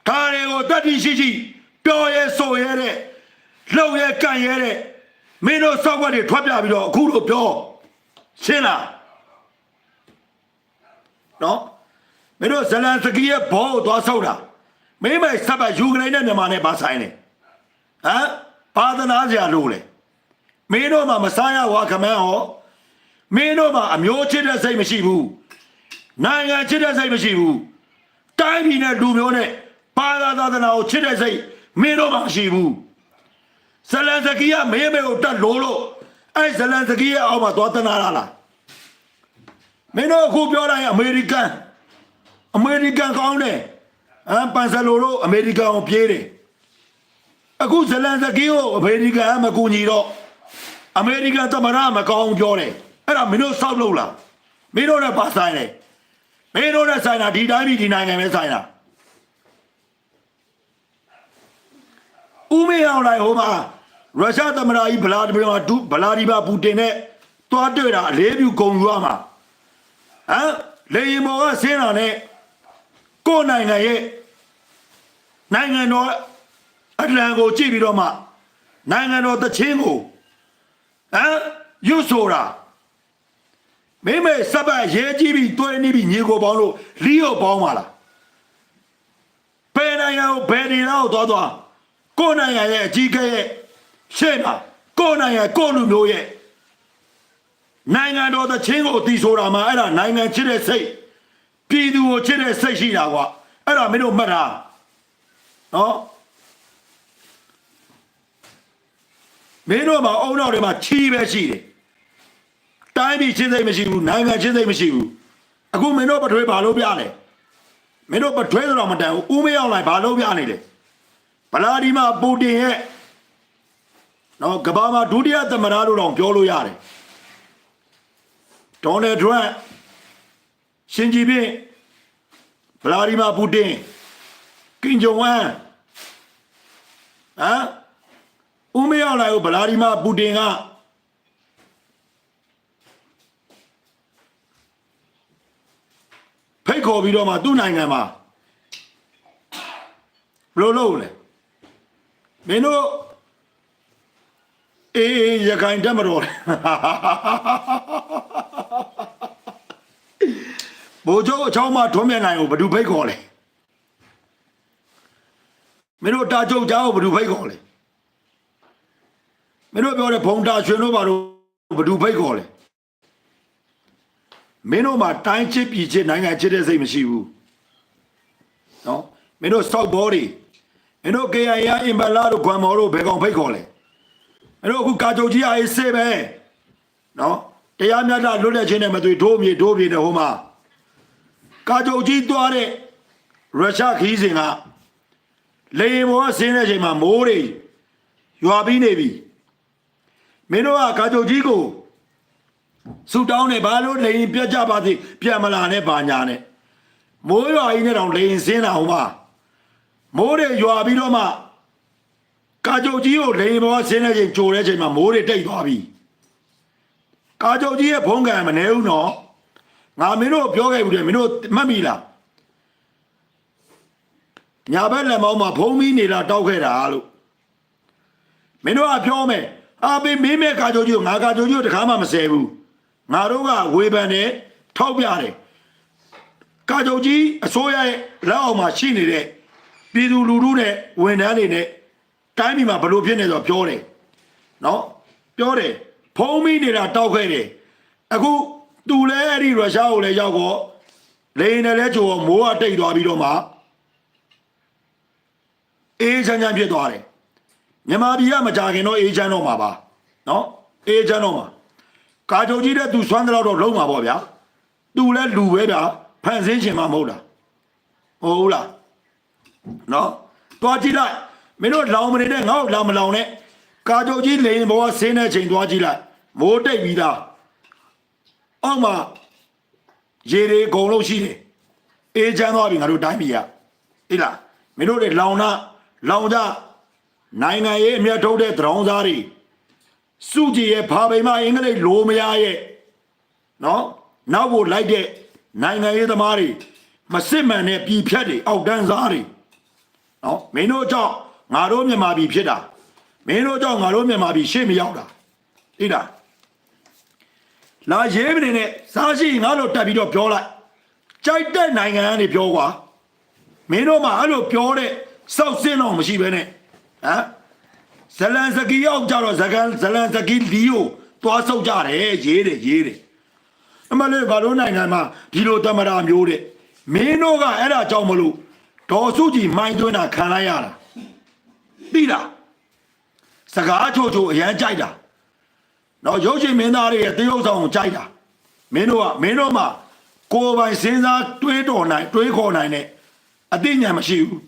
ဒါတွေကိုတတိရှိပြောရဲဆိုရဲတဲ့လှုပ်ရဲကန်ရဲတဲ့မင်းတို့စောက်ွက်တွေထွက်ပြပြီးတော့အခုလိုပြောရှင်းလားနော်မင်းတို့ဇလန်စကီရဲ့ဘောကိုသွားဆုပ်တာမင်းမိုက်ဆက်ပါယူကရိန်းနဲ့မြန်မာနဲ့ဘာဆိုင်လဲဟမ်ဘာသနာစရာလို့လဲမင်းတို့မှမစားရဝါခမန်းဟောမင်းတို့မှအမျိုးချစ်တဲ့စိတ်မရှိဘူးနိုင်ငံချစ်တဲ့စိတ်မရှိဘူးတိုင်းပြည်နဲ့လူမျိုးနဲ့ဘာသာသာသနာကိုချစ်တဲ့စိတ်မင်းတို့မှမရှိဘူးဇလန်စကီကမင်းမေကိုတတ်လို့အဲ့ဇလန်စကီရဲ့အောက်မှာသွားတနာလားမင်းတို့အခုပြောတိုင်းအမေရိကန်ကောင်းတယ်ပန်ဆယ်လိုတို့အမေရိကန်ကိုပြေးတယ်အခုဇလန်စကီကိုအမေရိကန်မကူညီတော့အမေရိကန်သမ္မတမကောင်းပြောတယ်အဲ့ဒါမင်းတို့စောက်လို့လားမင်းတို့နဲ့ပါဆိုင်တယ်မင်းတို့နဲ့ဆိုင်တာဒီတိုင်းပြည်ဒီနိုင်ငံပဲဆိုင်တာဦးမေအောင်လိုက်ဟိုမှာရုရှားသမ္မတကြီးဗလာဒီမာပူတင်နဲ့တွားတွေ့တာအလေးပြုဂုဏ်ယူရမှာဟမ်လေယာဉ်ပေါ်ကဆင်းတာနဲ့ကိုယ်နိုင်ငံရဲ့နိုင်ငံတော်အလံကိုကြည့်ပြီးတော့မှနိုင်ငံတော်တချင်းကိုယူဆိုတာမိမေစပတ်ရဲကြီးပြီးတွဲနေပြီးညီကိုပေါင်းလို့လီယိုပေါင်းပါလားဘယ်နိုင်ငံကိုဘယ်နေတော့သွားကိုယ်နိုင်ငံရဲ့အကြီးအကဲရဲ့ရှေ့မှာကိုယ်နိုင်ငံကိုယ်လူမျိုးရဲ့နိုင်ငံတော်တချင်းကိုတီဆိုတာမှာအဲ့ဒါနိုင်ငံချစ်တဲ့စိတ်ပြည်သူကိုချစ်တဲ့စိတ်ရှိတာကွာအဲ့ဒါမင်းတို့မှတ်တာနော်မင်းတို့မှာအုံနောက်တွေမှာချီးပဲရှိတယ်တိုင်းပြည်ချင်းစိတ်မရှိဘူးနိုင်ငံချင်းစိတ်မရှိဘူးအခုမင်းတို့ပထွေးဘာလို့ပြလဲမင်းတို့ပထွေးတော့မတန်ဘူးဦးမရောက်လိုက်ဘာလို့ပြနေလဲဗလာဒီမာပူတင်ရဲ့နော်ကဘာမှာဒုတိယသမ္မတလို့တော့ပြောလို့ရတယ်ဒေါ်နယ်ထရန့်ရှင်ကြီးပြင်းဗလာဒီမာပူတင်ကင်ဂျုံဝမ်ဦးမရောက်လိုက်ဗလာဒီမာပူတင်ကဖိတ်ခေါ်ပြီးတော့မှသူ့နိုင်ငံမှာဘလို့လို့လဲမင်းတို့ အေးရခိုင်တက်မတော်ဘိုးချုပ်အချောင်းမထွန်းမြတ်နိုင်ကိုဘယ်သူဖိတ်ခေါ်လဲမင်းတို့တာချုပ်ကြားကိုဘယ်သူဖိတ်ခေါ်လဲမင်းတို့ပြောတဲ့ဘုံတာရွှေတို့ဘာလို့ဘယ်သူဖိတ်ခေါ်လဲမင်းတို့မှာတိုင်းချစ်ပြည်ချစ်နိုင်ငံချစ်တဲ့စိတ်မရှိဘူးနော်မင်းတို့စောက်ဘောတွေမင်းတို့ KIA အင်ဘလာတို့ခွန်မော်တို့ဘယ်ကောင်ဖိတ်ခေါ်လဲမင်းတို့အခုကာချုပ်ကြီးအေးစေးပဲနော်တရားမျှတလွတ်လပ်ခြင်းနဲ့မတွေ့ဒိုးမြေနဲ့ဟိုမှာကာချုပ်ကြီးသွားတဲ့ရုရှားခီးစဉ်ကလေဘောဆင်းတဲ့အချိန်မှာမိုးတွေရွာပြီးနေပြီမင်းတို့ကကာချုပ်ကြီးကိုဆူတောင်းနေဘာလို့လေရင်ပြတ်ကြပါသေးပြန်မလာနဲ့ဘာညာနဲ့မိုးရွာကြီးနဲ့တောင်လေရင်ဆင်းလာဟိုမှာမိုးတွေရွာပြီးတော့မှကာချုပ်ကြီးကိုလေရင်ဘောဆင်းတဲ့အချိန်ကြိုတဲ့အချိန်မှာမိုးတွေတိတ်သွားပြီကာချုပ်ကြီးရဲ့ဖုံးကံမနေဘူးနော်ငါမင်းတို့ပြောခဲ့ဘူးတယ်မင်းတို့မှတ်မိလားညာဘက်လက်မောင်းမှာဖုံးပြီးနေလာတောက်ခဲ့တာလို့မင်းတို့ကပြောမယ်အာဘေးမင်းမဲ့ကာချုပ်ကြီးကိုငါကာချုပ်ကြီးကိုတခါမှမဆဲဘူးငါတို့ကဝေဖန်တယ်ထောက်ပြတယ်ကာချုပ်ကြီးအစိုးရရဲ့လက်အောက်မှာရှိနေတဲ့ပြည်သူလူထုနဲ့ဝန်ထမ်းတွေနဲ့တိုင်းပြည်မှာဘလို့ဖြစ်နေဆိုပြောတယ်နော်ပြောတယ်ဖုံးပြီးနေတာတောက်ခဲ့တယ်အခုသူလည်းအဲ့ဒီရုရှားကိုလည်းရောက်တော့လေနဲ့လည်းကြိုမိုးကတိတ်သွားပြီးတော့မှအေးချမ်းချမ်းဖြစ်သွားတယ်မြန်မာပြည်ကမကြခင်တော့အေးချမ်းတော့မှာပါနော်အေးချမ်းတော့မှာကာချုပ်ကြီးတဲ့သူစွမ်းတဲ့တော့လုံးမှာပေါ့ဗျာသူလည်းလူပဲဗျာဖန်ဆင်းရှင်မှမဟုတ်လားဟုတ်လားနော်တွားကြည့်လိုက်မင်းတို့လောင်မနေတဲ့ငါ့ကိုလောင်မလောင်နဲ့ကာချုပ်ကြီးလေရင်ဘောဆင်းတဲ့ချိန်တွားကြည့်လိုက်မိုးတိတ်ပြီးသားအောက်မှာရေတွေအကုန်လုံးရှိတယ်အေးချမ်းသွားပြီငါတို့တိုင်းပြည်ကအေးလားမင်းတို့တွေလောင်ကြနိုင်ငံရေးအမြတ်ထုတ်တဲ့သရောင်းသားတွေစုကြည်ရဲ့ဖာပိန်မအင်္ဂလိပ်လိုမရရဲ့နော်နောက်ကိုလိုက်တဲ့နိုင်ငံရေးသမားတွေမစစ်မှန်တဲ့ပြည်ဖြတ်တွေအောက်တန်းစားတွေနော်မင်းတို့ကြောင့်ငါတို့မြန်မာပြည်ဖြစ်တာမင်းတို့ကြောင့်ငါတို့မြန်မာပြည်ရှေ့မရောက်တာအေးလားလာရေးမနေနဲ့စားရှိငါတို့တက်ပြီးတော့ပြောလိုက်ကြိုက်တဲ့နိုင်ငံကနေပြောကွာမင်းတို့မှအဲ့လိုပြောတဲ့စောက်စင်းတော့မရှိပဲနဲ့ဟမ်ဇလန်စကီရောက်ကြတော့ဇလန်စကီလီယိုသွားဆုပ်ကြတယ်ရေးတယ်အမလေးဘာလို့နိုင်ငံမှာဒီလိုတမရာမျိုးတဲ့မင်းတို့ကအဲ့ဒါကြောင့်မလို့ဒေါ်စုကြည်မိုင်းသွင်းတာခံလိုက်ရတာသိလားစကားချိုအရန်ကြိုက်တာနော်ရုပ်ရှင်မင်းသားတွေရဲ့တရုပ်ဆောင်ကိုကြိုက်တာမင်းတို့မှကိုယ်ပိုင်စဉ်းစားတွေးခေါ်နိုင်တဲ့အသိဉာဏ်မရှိဘူး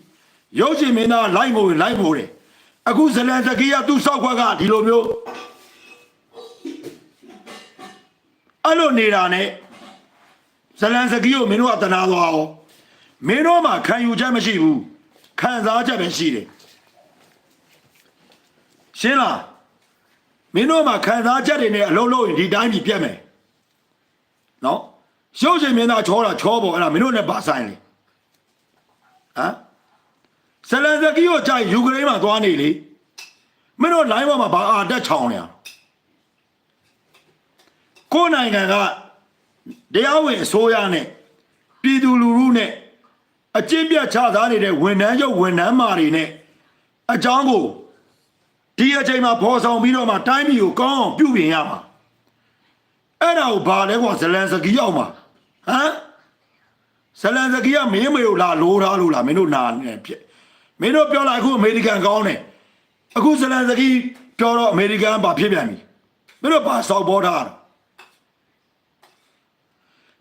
ရုပ်ရှင်မင်းသားလိုက်မို့တယ်အခုဇလန်စကီကသူ့ဆောက်ခွက်ကဒီလိုမျိုးအဲ့လိုနေတာနဲ့ဇလန်စကီကိုမင်းတို့ကတနာသွားအောင်မင်းတို့မှခံယူချက်မရှိဘူးခံစားချက်ပဲရှိတယ်ရှင်းလားမင်းတို့မှခံစားချက်တွေနဲ့အလုံးလုံးရင်ဒီတိုင်းပြည်ပြတ်မယ်နော်ရုပ်ရှင်မင်းသားချောပေါ့အဲ့ဒါမင်းတို့နဲ့ပါဆိုင်လေဟမ်ဇလန်စကီကိုကြိုက်ယူကရိန်းမှာသွားနေလေမင်းတို့လိုင်းပေါ်မှာဘာအာတက်ချောင်းနေရကိုနိုင်ငံကတရားဝင်အစိုးရနဲ့ပြည်သူလူထုနဲ့အကျင့်ပြတ်ချသားနေတဲ့ဝန်ထမ်းချုပ်ဝန်ထမ်းမာတွေနဲ့အကြောင်းကိုဒီအချိန်မှာပေါ်ဆောင်ပြီးတော့မှတိုင်းပြည်ကိုကောင်းအောင်ပြုပြင်ရမှာအဲ့ဒါကိုဘာလဲကွာဇလန်စကီရောက်မှာဟမ်ဇလန်စကီကမင်းမေကိုလာလိုထားလို့လားမင်းတို့နာနေဖြစ်မင်းတို့ပြောလိုက်အခုအမေရိကန်ကောင်းတယ်အခုဇလန်စကီပြောတော့အမေရိကန်ဘာဖြစ်ပြန်ပြီမင်းတို့ဘာစောက်ပေါ်ထားတာ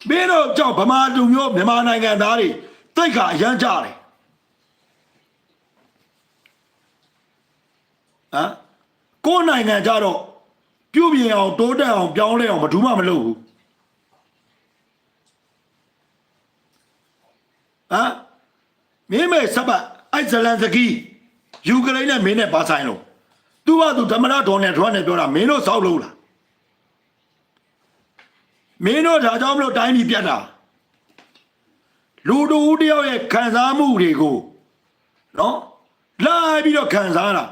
မင်းတို့ကြောင့်ဗမာလူမျိုးမြန်မာနိုင်ငံသားတွေတိတ်ခါအရန်ကြတယ်ဟမ်ကိုယ်နိုင်ငံကြတော့ပြုပြင်အောင်တိုးတက်အောင်ပြောင်းလဲအောင်ဘာမှမလုပ်ဘူးဟမ်မင်းမဲစပတ်အဲ့ဇလန်စကီယူကရိန်းနဲ့မင်းနဲ့ပါဆိုင်လို့သူကသူဓမ္မရဒေါ်နယ်ထရန့်နဲ့ပြောတာမင်းတို့စောက်လို့လားမင်းတို့ဒါကြောင့်မလို့တိုင်းပြည်ပြတ်တာလူတို့တယောက်ရဲ့ခံစားမှုတွေကိုနော်လိုက်ပြီးတော့ခံစားတာ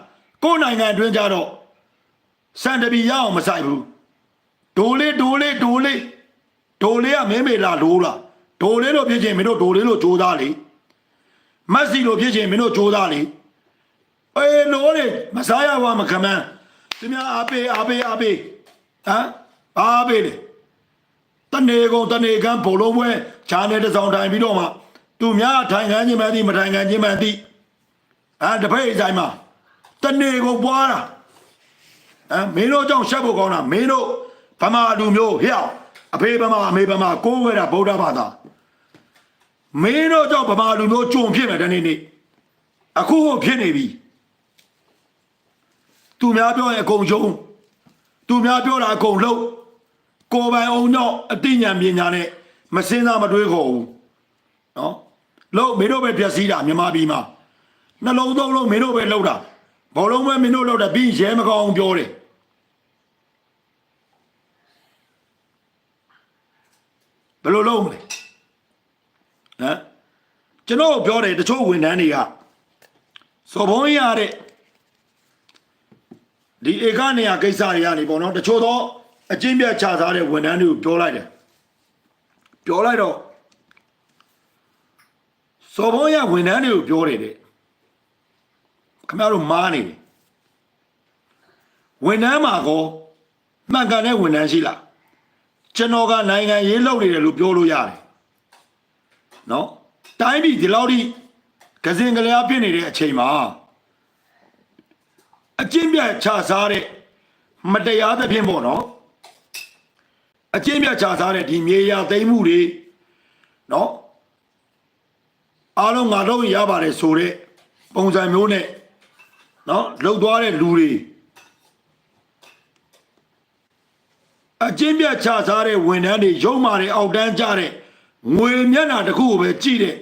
ကိုယ်နိုင်ငံအတွင်းကြတော့ စံတပီရအောင်မဆိုင်ဘူးဒိုလေးကမင်းမေလာလိုးလားဒိုလေးလို့ဖြစ်ချင်းမင်းတို့ဒိုလေးလို့ကြိုးစားလေမက်ဆီလို့ဖြစ်ချင်းမင်းတို့ကြိုးစားလေအေးလို့လေမစားရပါမခမန်းသူများအားပေးဟမ်အားပေးလေတနေကုန်တနေကန်းဘုံလုံးပွဲခြားနေတစောင်းထိုင်ပြီးတော့မှသူများထိုင်ခန်းချင်းမှန်းသည်မထိုင်ခန်းချင်းမှန်းသည်တပိတ်ဆိုင်မှာတနေကုန်ပွားတာမင်းတို့ကြောင့်ရှက်ဖို့ကောင်းတာမင်းတို့ဗမာလူမျိုးဟျောက်အဖေဗမာအမေဗမာကိုးဝဲတာဗုဒ္ဓဘာသာမင်းတို့ကြောင့်ဗမာလူမျိုးကြုံဖြစ်မယ်တနေ့နေ့အခုဖြစ်နေပြီသူများပြောရင်အကုန်ယုံသူများပြောတာအကုန်လုံးကိုယ်ပိုင်အောင်တော့အသိဉာဏ်ပညာနဲ့မစင်းစားမတွေးခေါ်ဘူးနော်လို့မင်းတို့ပဲပြက်စီးတာမြန်မာပြည်မှာနှလုံးသုံးလုံးမင်းတို့ပဲလှုပ်တာဘောလုံးပဲမင်းတို့လှုပ်တာပြီးရဲမကောင်းပြောတယ်ဘယ်လိုလုပ်မလဲကျွန်တော်ပြောတယ်တချို့ဝန်ထမ်းတွေကစော်ဘုံရတဲ့ဒီဧကနေရကိစ္စတွေကနေပေါ့နော်တချို့တော့အချင်းပြတ်ချထားတဲ့ဝန်ထမ်းတွေကိုပြောလိုက်တယ်ပြောလိုက်တော့စော်ဘုံရဝန်ထမ်းတွေကိုပြောတယ်တဲ့ခင်ဗျားတို့မားနေတယ်ဝန်ထမ်းမှာကောမှန်ကန်တဲ့ဝန်ထမ်းရှိလားကျွန်တော်ကနိုင်ငံရေးလုပ်နေတယ်လို့ပြောလို့ရတယ်နော်တိုင်းပြည်ဒီလောက်ထိကစင်ကလေးအဖြစ်နေတဲ့အချိန်မှာအကျင့်ပြတ်ချစားတဲ့မတရားသဖြင့်ပေါ့နော်အကျင့်ပြတ်ချစားတဲ့ဒီမြေယာသိမ်းမှုတွေနော်အားလုံးငါတို့ရပါတယ်ဆိုတဲ့ပုံစံမျိုးနဲ့နော်လှုပ်သွားတဲ့လူတွေအကျင့်ပြတ်ချစားတဲ့ဝန်ထမ်းတွေရုံမာတွေအောက်တန်းကြတဲ့ငွေမျက်နှာတစ်ခုကိုပဲကြည့်တဲ့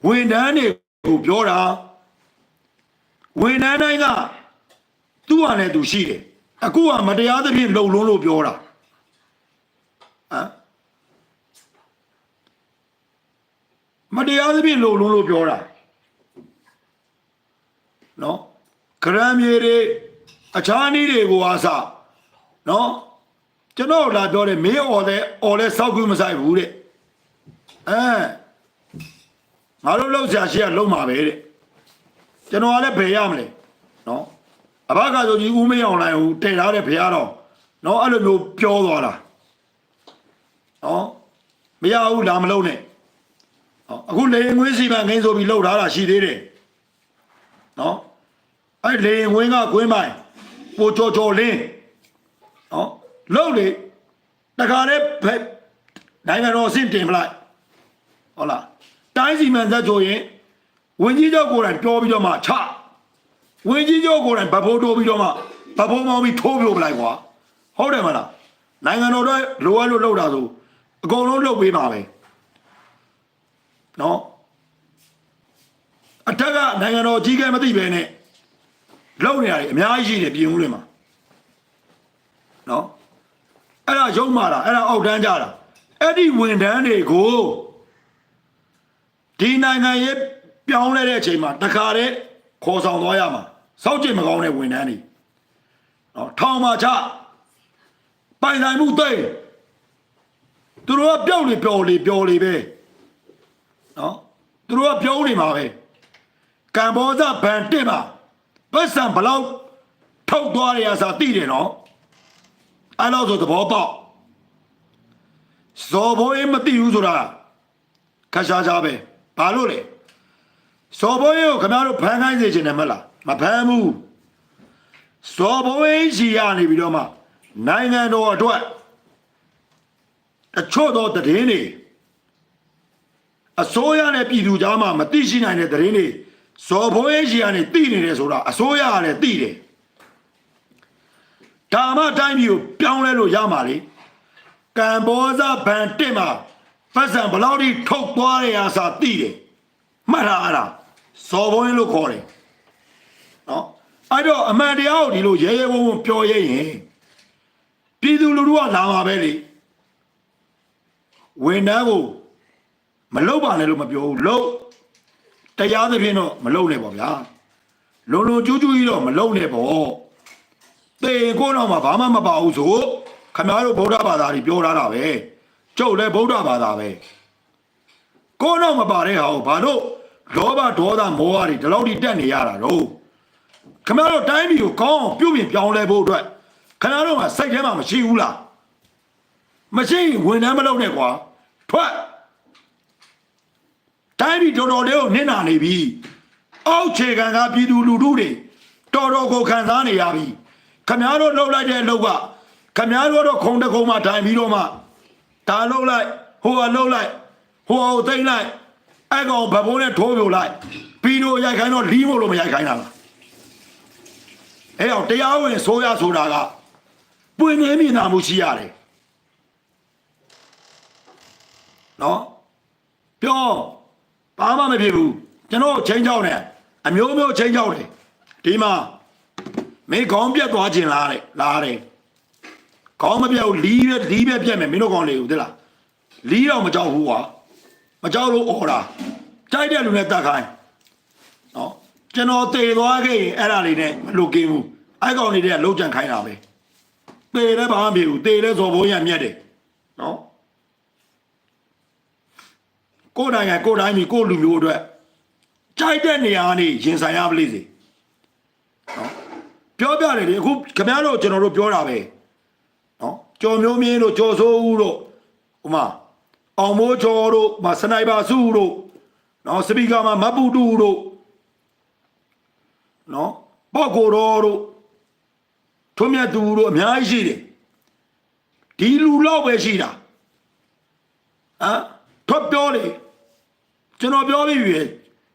ဝန်ထမ်းတွေကိုပြောတာဝန်ထမ်းတိုင်းကသူ့ဟာနဲ့သူရှိတယ်အခုကမတရားသဖြင့်လှုပ်လွန်းလို့ပြောတာမတရားသဖြင့်လှုပ်လွန်းလို့ပြောတာနော်ဂရမ်းမြေတွေအခြားနည်းတွေကိုအားစနော်ကျွန်တော်လာပြောတယ်မင်းအော်လဲစောက်ကူးမဆိုင်ဘူးတဲ့ငါတို့လောက်ဆရာရှိကလုံးမှာပဲတဲ့ကျွန်တော်ကလည်းဘယ်ရမလဲနော်အဘကဆိုကြီးဦးမင်းအောင်လိုင်းဟိုတည်ထားတဲ့ဘုရားတော်နော်အဲ့လိုမျိုးပြောသွားတာနော်မရဘူးလာမလုံးနဲ့အခုလေငွေးစီပန်ငင်းဆိုပြီးလှုပ်ထားတာရှိသေးတယ်နော်အဲ့လေငွေးကကွင်းပိုင်ပိုကြော်လင်းနော်လှုပ်လေတခါတည်းနိုင်ငံတော်အဆင့်တင်ပလိုက်ဟုတ်လားတိုင်းစီမံသက်ဆိုရင်ဝင်ကြီးချုပ်ကိုယ်တိုင်ပြောပြီးတော့မှချဝင်ကြီးချုပ်ကိုယ်တိုင်ဗဖိုးတိုးပြီးတော့မှဗဖိုးမောင်းပြီးထိုးပြလိုက်ကွာဟုတ်တယ်မလားနိုင်ငံတော်တော့လိုအပ်လို့လှုပ်တာဆိုအကုန်လုံးလှုပ်ပေးပါပဲနော်အထက်ကနိုင်ငံတော်ကြီးကဲမသိပဲနဲ့လှုပ်နေရတယ်အများကြီးရှိတယ်ပြင်ဦးတွေမှာနော်အဲ့ဒါရုံမာတာအဲ့ဒါအောက်တန်းကြတာအဲ့ဒီဝန်ထမ်းတွေကိုဒီနိုင်ငံရေးပြောင်းလဲတဲ့အချိန်မှာတခါတည်းခေါ်ဆောင်သွားရမှာစောက်ကျင်မကောင်းတဲ့ဝန်ထမ်းတွေနော်ထောင်မှာချပိုင်ဆိုင်မှုသိသူတို့ကပြောက်လေပဲနော်သူတို့ကပြောနေမှာပဲကမ္ဘောဇဘန်တက်မှာပတ်စံဘလောက်ထုတ်သွားရစာသိတယ်နော်အဲ့လိုဆိုသဘောပေါက်ဇော်ဘိုးမသိဘူးဆိုတာခါရှားပဲဘာလို့လဲဇော်ဘိုးကိုခင်ဗျားတို့ဖမ်းခိုင်းစေချင်တယ်မလားမဖမ်းဘူးဇော်ဘိုးကြီးရနေပြီးတော့မှနိုင်ငံတော်အတွက်အချို့သောတည်င်းတွေအစိုးရနဲ့ပြည်သူကြားမှာမသိရှိနိုင်တဲ့တည်င်းတွေဇော်ဘိုးကြီးကနေသိနေတယ်ဆိုတာအစိုးရကလည်းသိတယ်ဒါမှတိုင်းပြည်ကိုပြောင်းလဲလို့ရမှာလေကမ္ဘောဇဘန်တက်မှာပတ်စံဘလောက်ထိထုတ်သွားရစာသိတယ်မှတ်ထားအဲ့ဒါဇော်ဘိုးလို့ခေါ်တယ်နော်အဲ့တော့အမှန်တရားကိုဒီလိုရဲရဲဝံ့ဝံ့ပြောရရင်ပြည်သူလူထုကလာမှာပဲလေဝန်ထမ်းကိုမလုပ်ပါနဲ့လို့မပြောဘူးလုပ်တရားသဖြင့်တော့မလုပ်နဲ့ပေါ့ဗျာလုံလုံကျူးကျူးကြီးတော့မလုပ်နဲ့ပေါ့ သေကိုတော့မှာဘာမှမပါဘူးဆိုခမားတို့ဗုဒ္ဓဘာသာတွေပြောထားတာပဲကျုပ်လည်းဗုဒ္ဓဘာသာပဲကိုတော့မပါတဲ့ဟာကိုဘာလို့လောဘဒေါသမောဟတွေဒီလောက်ထိတက်နေရတာတော့ခမားတို့တိုင်းပြည်ကိုကောင်းအောင်ပြုပြင်ပြောင်းလဲဖို့အတွက်ခမားတို့ကစိတ်ထဲမှာမရှိဘူးလားမရှိဝန်ထမ်းမလုပ်နဲ့ကွာထွက်တိုင်းပြည်တော်တော်လေးကိုနစ်နာနေပြီအောက်ခြေခံကပြည်သူလူထုတွေတော်တော်ကိုခံစားနေရပြီခမားတို့လှုပ်လိုက်တဲ့အလုပ်ကခမားတို့တော့ခုံတကုံမှထိုင်ပြီးတော့မှဒါလှုပ်လိုက်ဟိုကလှုပ်လိုက်ဟိုကိုသိမ့်လိုက်အဲ့ကောင်ဗဘိုးနဲ့ထိုးပြလိုက်ပြီးတော့ရိုက်ခိုင်းတော့လီးမို့လို့မရိုက်ခိုင်းတာလားအဲ့တော့တရားဝင်ဆိုရဆိုတာကပွင့်နေမြင်နာမှုရှိရတယ်နော်ပြောဘာမှမဖြစ်ဘူးကျွန်တော်ချင်းချောင်းတယ်အမျိုးမျိုးချင်းချောင်းတယ်ဒီမှာမင်းခေါင်းပြတ်သွားခြင်းလားတဲ့လားတယ်ခေါင်းမပြတ်ဘူးလီးပဲပြတ်မယ်မင်းတို့ကောင်လေးဦးသိလားလီးတော့မကြောက်ဘူးကွာမကြောက်လို့អော်တာကြိုက်တဲ့လူနဲ့တတ်ခိုင်းနော်ကျွန်တော်တေသွားခဲ့ရင်အဲ့ဒါလေးနဲ့မလွတ်ကင်းဘူးအဲ့ကောင်လေးတွေကလုံးကြံခိုင်းတာပဲတေလည်းဘာမှမဖြစ်ဘူးတေလည်းဇော်ဘိုးရမြက်တယ်နော်ကိုယ်နိုင်ငံကိုယ်တိုင်းမျိုးကိုယ်လူမျိုးအတွက်ကြိုက်တဲ့နေရာကနေရင်ဆိုင်ရပါလိမ့်စေနော်ပြောပြတယ်လေအခုခင်ဗျားတို့ကျွန်တော်တို့ပြောတာပဲနော်ကြော်မျိုးမင်းတို့ကြော်စိုးဦးတို့ဟိုမှာအောင်မိုးချော်တို့မစနိုက်ပါစုတို့နော်စပီကာမှာမပူတူတို့နော်ပေါ့ကိုတော်တို့ထွန်းမြတ်သူတို့အများကြီးရှိတယ်ဒီလူလောက်ပဲရှိတာထွက်ပြောလေကျွန်တော်ပြောပြီးပြီ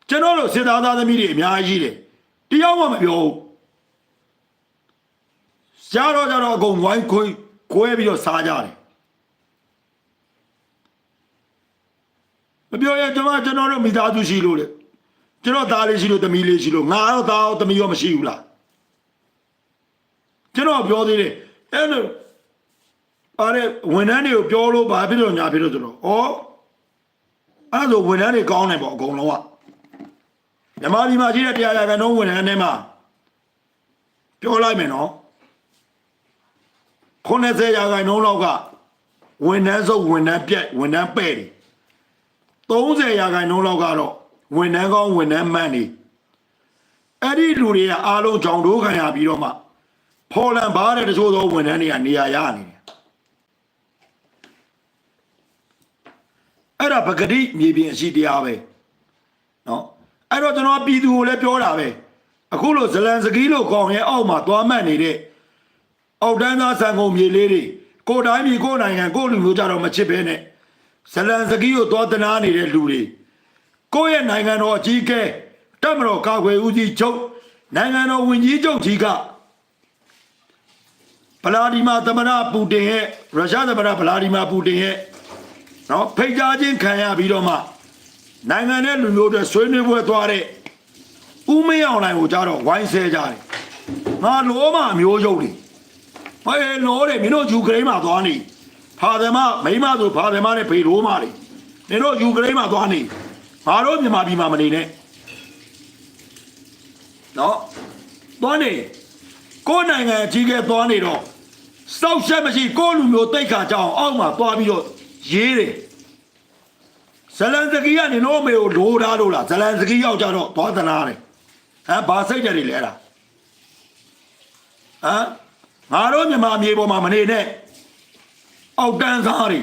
ကျွန်တော်တို့စစ်သားသားသမီးတွေအများကြီးတယ်တယောက်မှမပြောဘူးရှားတော့ကြတော့အကုန်ဝိုင်းခွဲပြီးတော့စားကြတယ်မပြောရကျွန်တော်တို့မိသားစုရှိလို့လေကျွန်တော်သားလေးရှိလို့သမီးလေးရှိလို့ငါတော့သားရောသမီးရောမရှိဘူးလားကျွန်တော်ပြောသေးတယ်အဲ့လိုအဲ့ဝန်ထမ်းတွေကိုပြောလို့ဘာဖြစ်လို့ညာဖြစ်လို့ဆိုတော့အဲ့လိုဝန်ထမ်းတွေကောင်းတယ်ပေါ့အကုန်လုံးကမြန်မာပြည်မှာရှိတဲ့တရားရာခိုင်နှုန်းဝန်ထမ်းတွေမှာပြောလိုက်မယ်နော်90ရာခိုင်နှုန်းလောက်ကဝန်ထမ်းစုပ်ဝန်ထမ်းပြက်ဝန်ထမ်းပဲ့တယ်30ရာခိုင်နှုန်းလောက်ကတော့ဝန်ထမ်းကောင်းဝန်ထမ်းမှန်နေအဲ့ဒီလူတွေကအားလုံးကြောင်တိုးခံရပြီးတော့မှဖော်လန်ဘားတဲ့တချို့သောဝန်ထမ်းတွေကနေရာရနေတယ်အဲ့ဒါပဂတိမြေပြင်အရှိတရားပဲနော်အဲ့တော့ကျွန်တော်ပြည်သူကိုလည်းပြောတာပဲအခုလိုဇလန်စကီးလိုကောင်ရဲ့အောက်မှာသွားမှတ်နေတဲ့အောက်တန်းသားဆန်ကုန်မြေလေးတွေကိုတိုင်းပြည်ကိုနိုင်ငံကိုလူမျိုးကြတော့မချစ်ပဲနဲ့ဇလန်စကီးကိုသွားတနာနေတဲ့လူတွေကိုယ့်ရဲ့နိုင်ငံတော်အကြီးအကဲတပ်မတော်ကာကွယ်ဦးစီးချုပ်နိုင်ငံတော်ဝန်ကြီးချုပ်ကြီးကဗလာဒီမာသမ္မတပူတင်ရဲ့ရုရှားသမ္မတဗလာဒီမာပူတင်ရဲ့နော်ဖိတ်ကြားခြင်းခံရပြီးတော့မှနိုင်ငံနဲ့လူမျိုးတွေဆွေးနွေးပွဲသွားတဲ့ဦးမင်းအောင်လှိုင်ကိုကြတော့ဝိုင်းဆဲကြတယ်ငါလောမအမျိုးရုပ်တွေဟဲ့လောတယ်မင်းတို့ယူကရိန်းမှာသွားနေဖာသမမိမဆိုဖာသမနဲ့ဖေရိုးမတွေမင်းတို့ယူကရိန်းမှာသွားနေငါတို့မြန်မာပြည်မှာမနေနဲ့နော်သွားနေကိုယ်နိုင်ငံအကြီးကဲသွားနေတော့စောက်ရှက်မရှိကိုယ်လူမျိုးတိတ်ခါကြအောင်အောက်မှာသွားပြီးတော့ရေးတယ်ဇလန်စကီကနေတော့မေကိုလိုထားလို့လားဇလန်စကီရောက်ကြတော့သွားသနာတယ်ဘာစိတ်ကြတယ်လဲအဲ့ဒါငါတို့မြန်မာမြေပေါ်မှာမနေနဲ့အောက်တန်းစားတွေ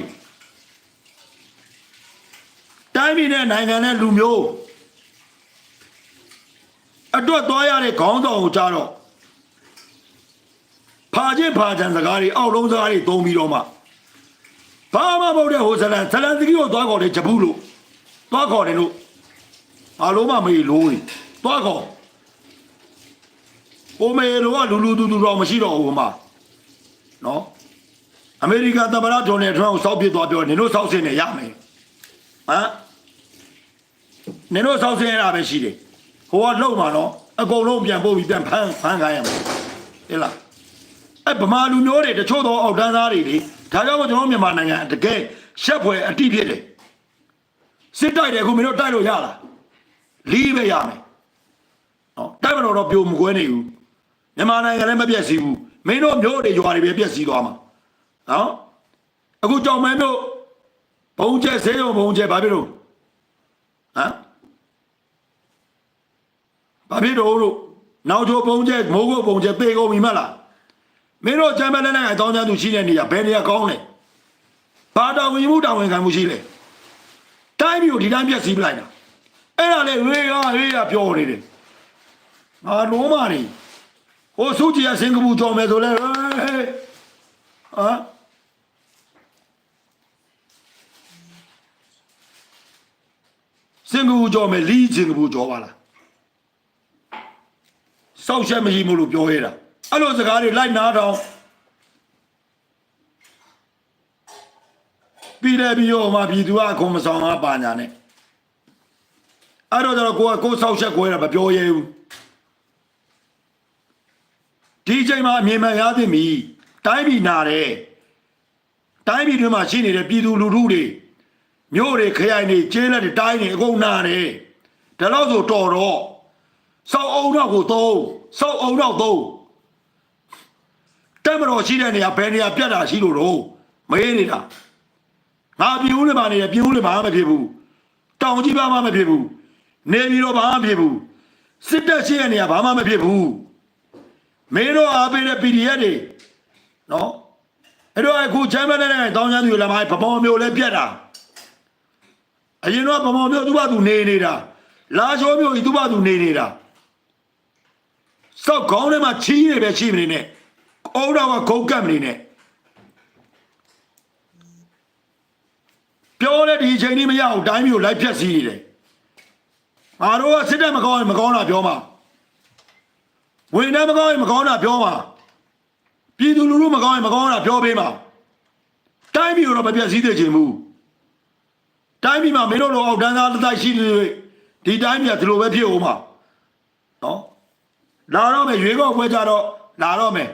တိုင်းပြည်နဲ့နိုင်ငံနဲ့လူမျိုးအတွက်သွားရတဲ့ခေါင်းဆောင်ကိုကြတော့ဖာချင်းဖာချန်စကားတွေအောက်လုံးစကားတွေသုံးပြီးတော့မှဘာမှမဟုတ်တဲ့ဟိုဇလန်စကီကိုသွားခေါ်တယ်ဂျပူလို့သွားခေါ်တယ်လို့အားလုံးမမေးလို့သွားခေါ်ဟိုမေလိုကလူတူတော့မရှိတော့ဘူးမှာနော်အမေရိကန်သမ္မတဒေါ်နယ်ထရန့်ကိုစောက်ပြစ်သွားပြောနင်တို့စောက်စင်းနေရမယ်နင်တို့စောက်စင်းရတာပဲရှိတယ်ဟိုကလှုပ်မှာနော်အကုန်လုံးပြန်ပို့ပြီးပြန်ဖမ်းခိုင်းရမှာဟဲ့လားဗမာလူမျိုးတွေတချို့သောအောက်တန်းသားတွေလေဒါကြောင့်ကျွန်တော်မြန်မာနိုင်ငံတကယ်ရှက်ဖွယ်အတိဖြစ်တယ်စစ်တိုက်တယ်အခုမင်းတို့တိုက်လို့ရလားလီးပဲရမယ်နော်တိုက်မတော်တော့ပြိုမကွဲနေဘူးမြန်မာနိုင်ငံလည်းမပြည့်စည်ဘူး မင်းတို့မျိုးတွေရွာတွေပဲပြက်စီးသွားမှာနော်အခုကြောင်မဲမျိုးဘုံကျဲဆေးရုံဘုံကျဲဘာဖြစ်လို့ဟမ်ဘာဖြစ်လို့နောက်ချိုးဘုံကျဲမိုးကုတ်ဘုံကျဲသေကုန်ပြီမလားမင်းတို့ချမ်းမဲနဲ့အကြောင်းချမ်းသူရှိတဲ့နေရာဘယ်နေရာကောင်းလဲဘာတော်ဝင်မှုတောင်းဝင်ခံမှုရှိလဲတိုင်းမျိုးဒီတိုင်းပြက်စီးပလိုက်တာအဲ့ဒါလေရေကပြောနေတယ်ငါလုံးမနေဟိုစုကြည်ကစင်ကာပူကြော်မယ်ဆိုလဲဟာစင်ကာပူကြော်မယ်လီစင်ကာပူကြော်ပါလားစောက်ချက်မရှိဘူးလို့ပြောရတာအဲ့လိုစကားတွေလိုက်နာတော့ပြီးတယ်ပြီးရောမှပြည်သူကခုံမဆောင်ပါပါညာနဲ့အဲ့တော့ကိုစောက်ချက်ကိုရတာမပြောရဲဘူးဒီချိန်မှာအမြင်မှန်ရသည်မီတိုင်းပြည်နာတယ်တိုင်းပြည်တွင်မှာရှိနေတဲ့ပြည်သူလူထုတွေမြို့တွေခရိုင်တွေကျေးလက်တွေတိုင်းတွေအကုန်နာတယ်ဒါတော့ဆိုတော်တော့စောက်အောင်တော့ကိုသုံးစောက်အောင်တော့သုံးတက်မတော်ရှိတဲ့နေရာဘယ်နေရာပြတ်တာရှိလို့တော့မအေးနေတာငါပြည်ဦးတွေမှာနေတယ်ပြည်ဦးတွေမှာမဖြစ်ဘူးတောင်ကြီးဘာမှမဖြစ်ဘူးနေပြီးတော့ဘာမှမဖြစ်ဘူးစစ်တပ်ရှိတဲ့နေရာဘာမှမဖြစ်ဘူးမင်းတို့အားပေးတဲ့ PDF တွေနော်အဲ့တော့အခုချမ်းမတဲ့တောင်းချမ်းသူလည်းမဗမော်မျိုးလည်းပြတ်တာအရင်တော့ဗမော်မျိုးသူ့ဘာသူနေနေတာလာချိုးမျိုးသူ့ဘာသူနေနေတာစောက်ခေါင်းထဲမှာချီးနေပဲရှိမနေနဲ့အော်တော့ကဂုတ်ကပ်မနေနဲ့ပြောတဲ့ဒီအချိန်လေးမရအောင်တိုင်းမျိုးလိုက်ဖြတ်စီးနေတယ်ငါတို့ကစစ်တပ်မကောင်းရင်မကောင်းတာပြောမှာဝင်တယ်မကောင်းရင်မကောင်းတာပြောမှာပြည်သူလူထုမကောင်းရင်မကောင်းတာပြောပေးမှာတိုင်းပြည်တော့မပြတ်စည်းသေးချင်ဘူးတိုင်းပြည်မှာမင်းတို့လိုအောက်တန်းသားတစ်တိုက်ရှိနေဒီတိုင်းပြည်ကဒီလိုပဲဖြစ်အောင်မှာနော်လာတော့မယ်ရွေးကောက်ပွဲကြတော့လာတော့မယ်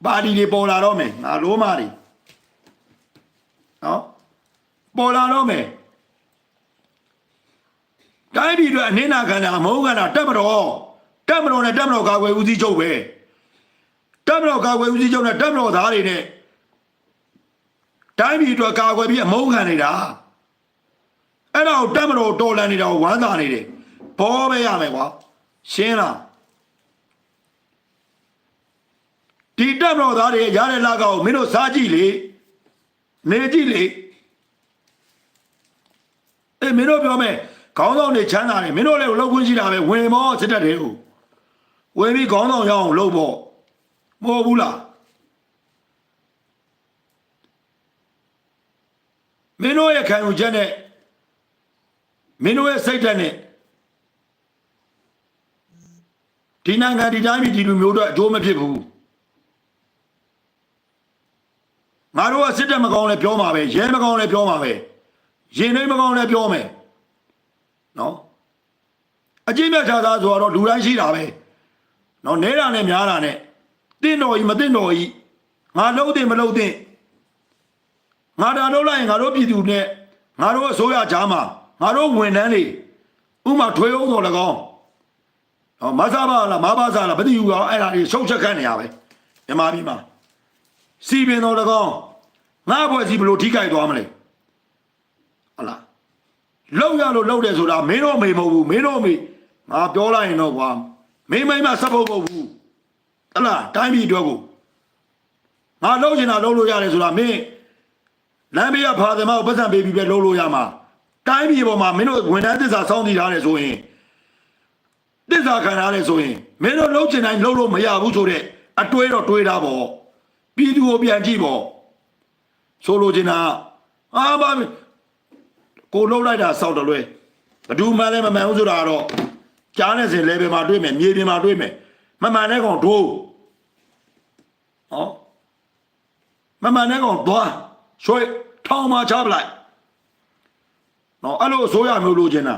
ပါတီတွေပေါ်လာတော့မယ်ငါလိုမာတွေနော်ပေါ်လာတော့မယ်တိုင်းပြည်တွေအနစ်နာခံတာမဟုတ်ကတာတက်မတော်နဲ့တက်မတော်ကာကွယ်ဦးစီးချုပ်ပဲတက်မတော်ကာကွယ်ဦးစီးချုပ်နဲ့တက်မတော်သားတွေနဲ့တိုင်းပြည်တွေကာကွယ်ပြီးအမုန်းခံနေတာအဲ့ဒါကိုတက်မတော်တော်လန်နေတာကိုဝမ်းသာနေတယ်ဘောပဲရမယ်ကွာရှင်းလားဒီတက်မတော်သားတွေရတဲ့လကောက်မင်းတို့စားကြည့်လေနေကြည့်လေအေးမင်းတို့ပြောမယ်ခေါင်းဆောင်တွေချမ်းသာတယ်မင်းတို့လည်းလောက်ခွင့်ရှိတာပဲဝင်မောစစ်တပ်တွေကိုဝင်ပြီးခေါင်းဆောင်ရအောင်လုပ်ဖို့မဟုတ်ဘူးလားမင်းတို့ရဲ့ခံယူချက်နဲ့မင်းတို့ရဲ့စိတ်ဓာတ်နဲ့ဒီနိုင်ငံဒီတိုင်းပြည်ဒီလူမျိုးတို့အကျိုးမဖြစ်ဘူးငါတို့ကစစ်တပ်မကောင်းလဲပြောမှာပဲရဲမကောင်းလဲပြောမှာပဲရင်နှိမ့်မကောင်းလဲပြောမယ်နော်အကြည့်မြတ်ချသားဆိုတော့လူတိုင်းရှိတာပဲနော်နေတာနဲ့များတာနဲ့တင့်တော်ကြီးမတင့်တော်ကြီးငါလှုပ်တင်မလှုပ်တင်ငါတာလုပ်လိုက်ရင်ငါတို့ပြည်သူနဲ့ငါတို့အစိုးရကြားမှာငါတို့ဝန်ထမ်းတွေဥမာထွေအောင်တော်၎င်းမဆာပါလားမပါစားလားမသိဘူးကောင်အဲ့ဒါတွေရှုပ်ချက်ခန့်နေရပဲမြန်မာပြည်မှာစီပင်တော်၎င်းငါ့ဘွယ်စီဘလို့ထိခိုက်သွားမလဲဟုတ်လားလောက်ရလို့လောက်တယ်ဆိုတာမင်းတို့မေမဟုတ်ဘူးမင်းတို့မေငါပြောလိုက်ရင်တော့ကွာမင်းမိမစပ်ဖို့မဟုတ်ဘူးဟလားတိုင်းပြည်အတွက်ကိုငါလောက်ချင်တာလောက်လို့ရတယ်ဆိုတာမင်းလမ်းဘေးကဖာတယ်မကိုပတ်စံပေးပြီးပဲလောက်လို့ရမှာတိုင်းပြည်ပေါ်မှာမင်းတို့ဝန်ထမ်းသစ္စာစောင့်တည်ထားတယ်ဆိုရင်သစ္စာခံထားတယ်ဆိုရင်မင်းတို့လောက်ချင်တိုင်းလောက်လို့မရဘူးဆိုတဲ့အတွေးတော့တွေးတာပေါ့ပြည်သူကိုပြန်ကြည့်ပေါ့ဆိုလိုချင်တာအာဘာကိုလှုပ်လိုက်တာစောက်တယ်လွဲဘဒူမှန်းလဲမမှန်ဘူးဆိုတာတော့ကြားနေစဉ်လေဘယ်မှာတွေးမယ်မြေပြင်မှာတွေးမယ်မမှန်တဲ့ကောင်ဒိုးဟောမမှန်တဲ့ကောင်သွားရွှေထောင်းမှာချပလိုက်နော်အဲ့လိုအစိုးရမျိုးလိုချင်တာ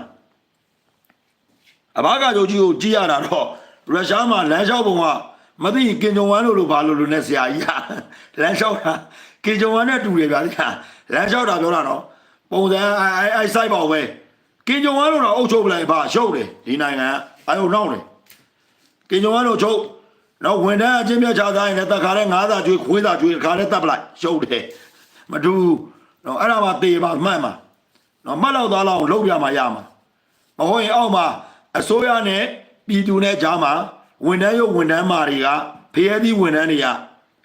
အဘာကကြိုကြီးကိုကြည့်ရတာတော့ရုရှားမှာလမ်းလျှောက်ပုံကမသိကင်ဂျုံဝမ်လို့ဘာလို့နဲ့ဆရာကြီးကလမ်းလျှောက်တာကင်ဂျုံဝမ်နဲ့တူတယ်ဗျာလမ်းလျှောက်တာပြောတာနော်ပုံစံအိုက်ဆိုင်ပေါ့ပဲကင်ဂျုံဝမ်လို့တော့အုပ်ချုပ်ပလိုက်ပါရှုပ်တယ်ဒီနိုင်ငံအာယုံနောက်တယ်ကင်ဂျုံဝမ်လို့ချုပ် နော်ဝန်ထမ်းအချင်းမြတ်ချသားရင်လည်းတက်ခါတဲ့9သာကျွေးခွေးသာကျွေးခါတဲ့တက်ပလိုက်ရှုပ်တယ်မတူနော်အဲ့ဒါမှတေပါမှတ်မှာနော်မှတ်လောက်သားလောက်လှုပ်ပြမှာရမှာမဟုတ်ရင်အောက်မှာအစိုးရနဲ့ပြည်သူနဲ့ကြားမှာဝန်ထမ်းရုပ်ဝန်ထမ်းမာတွေကဖျဲသီးဝန်ထမ်းတွေက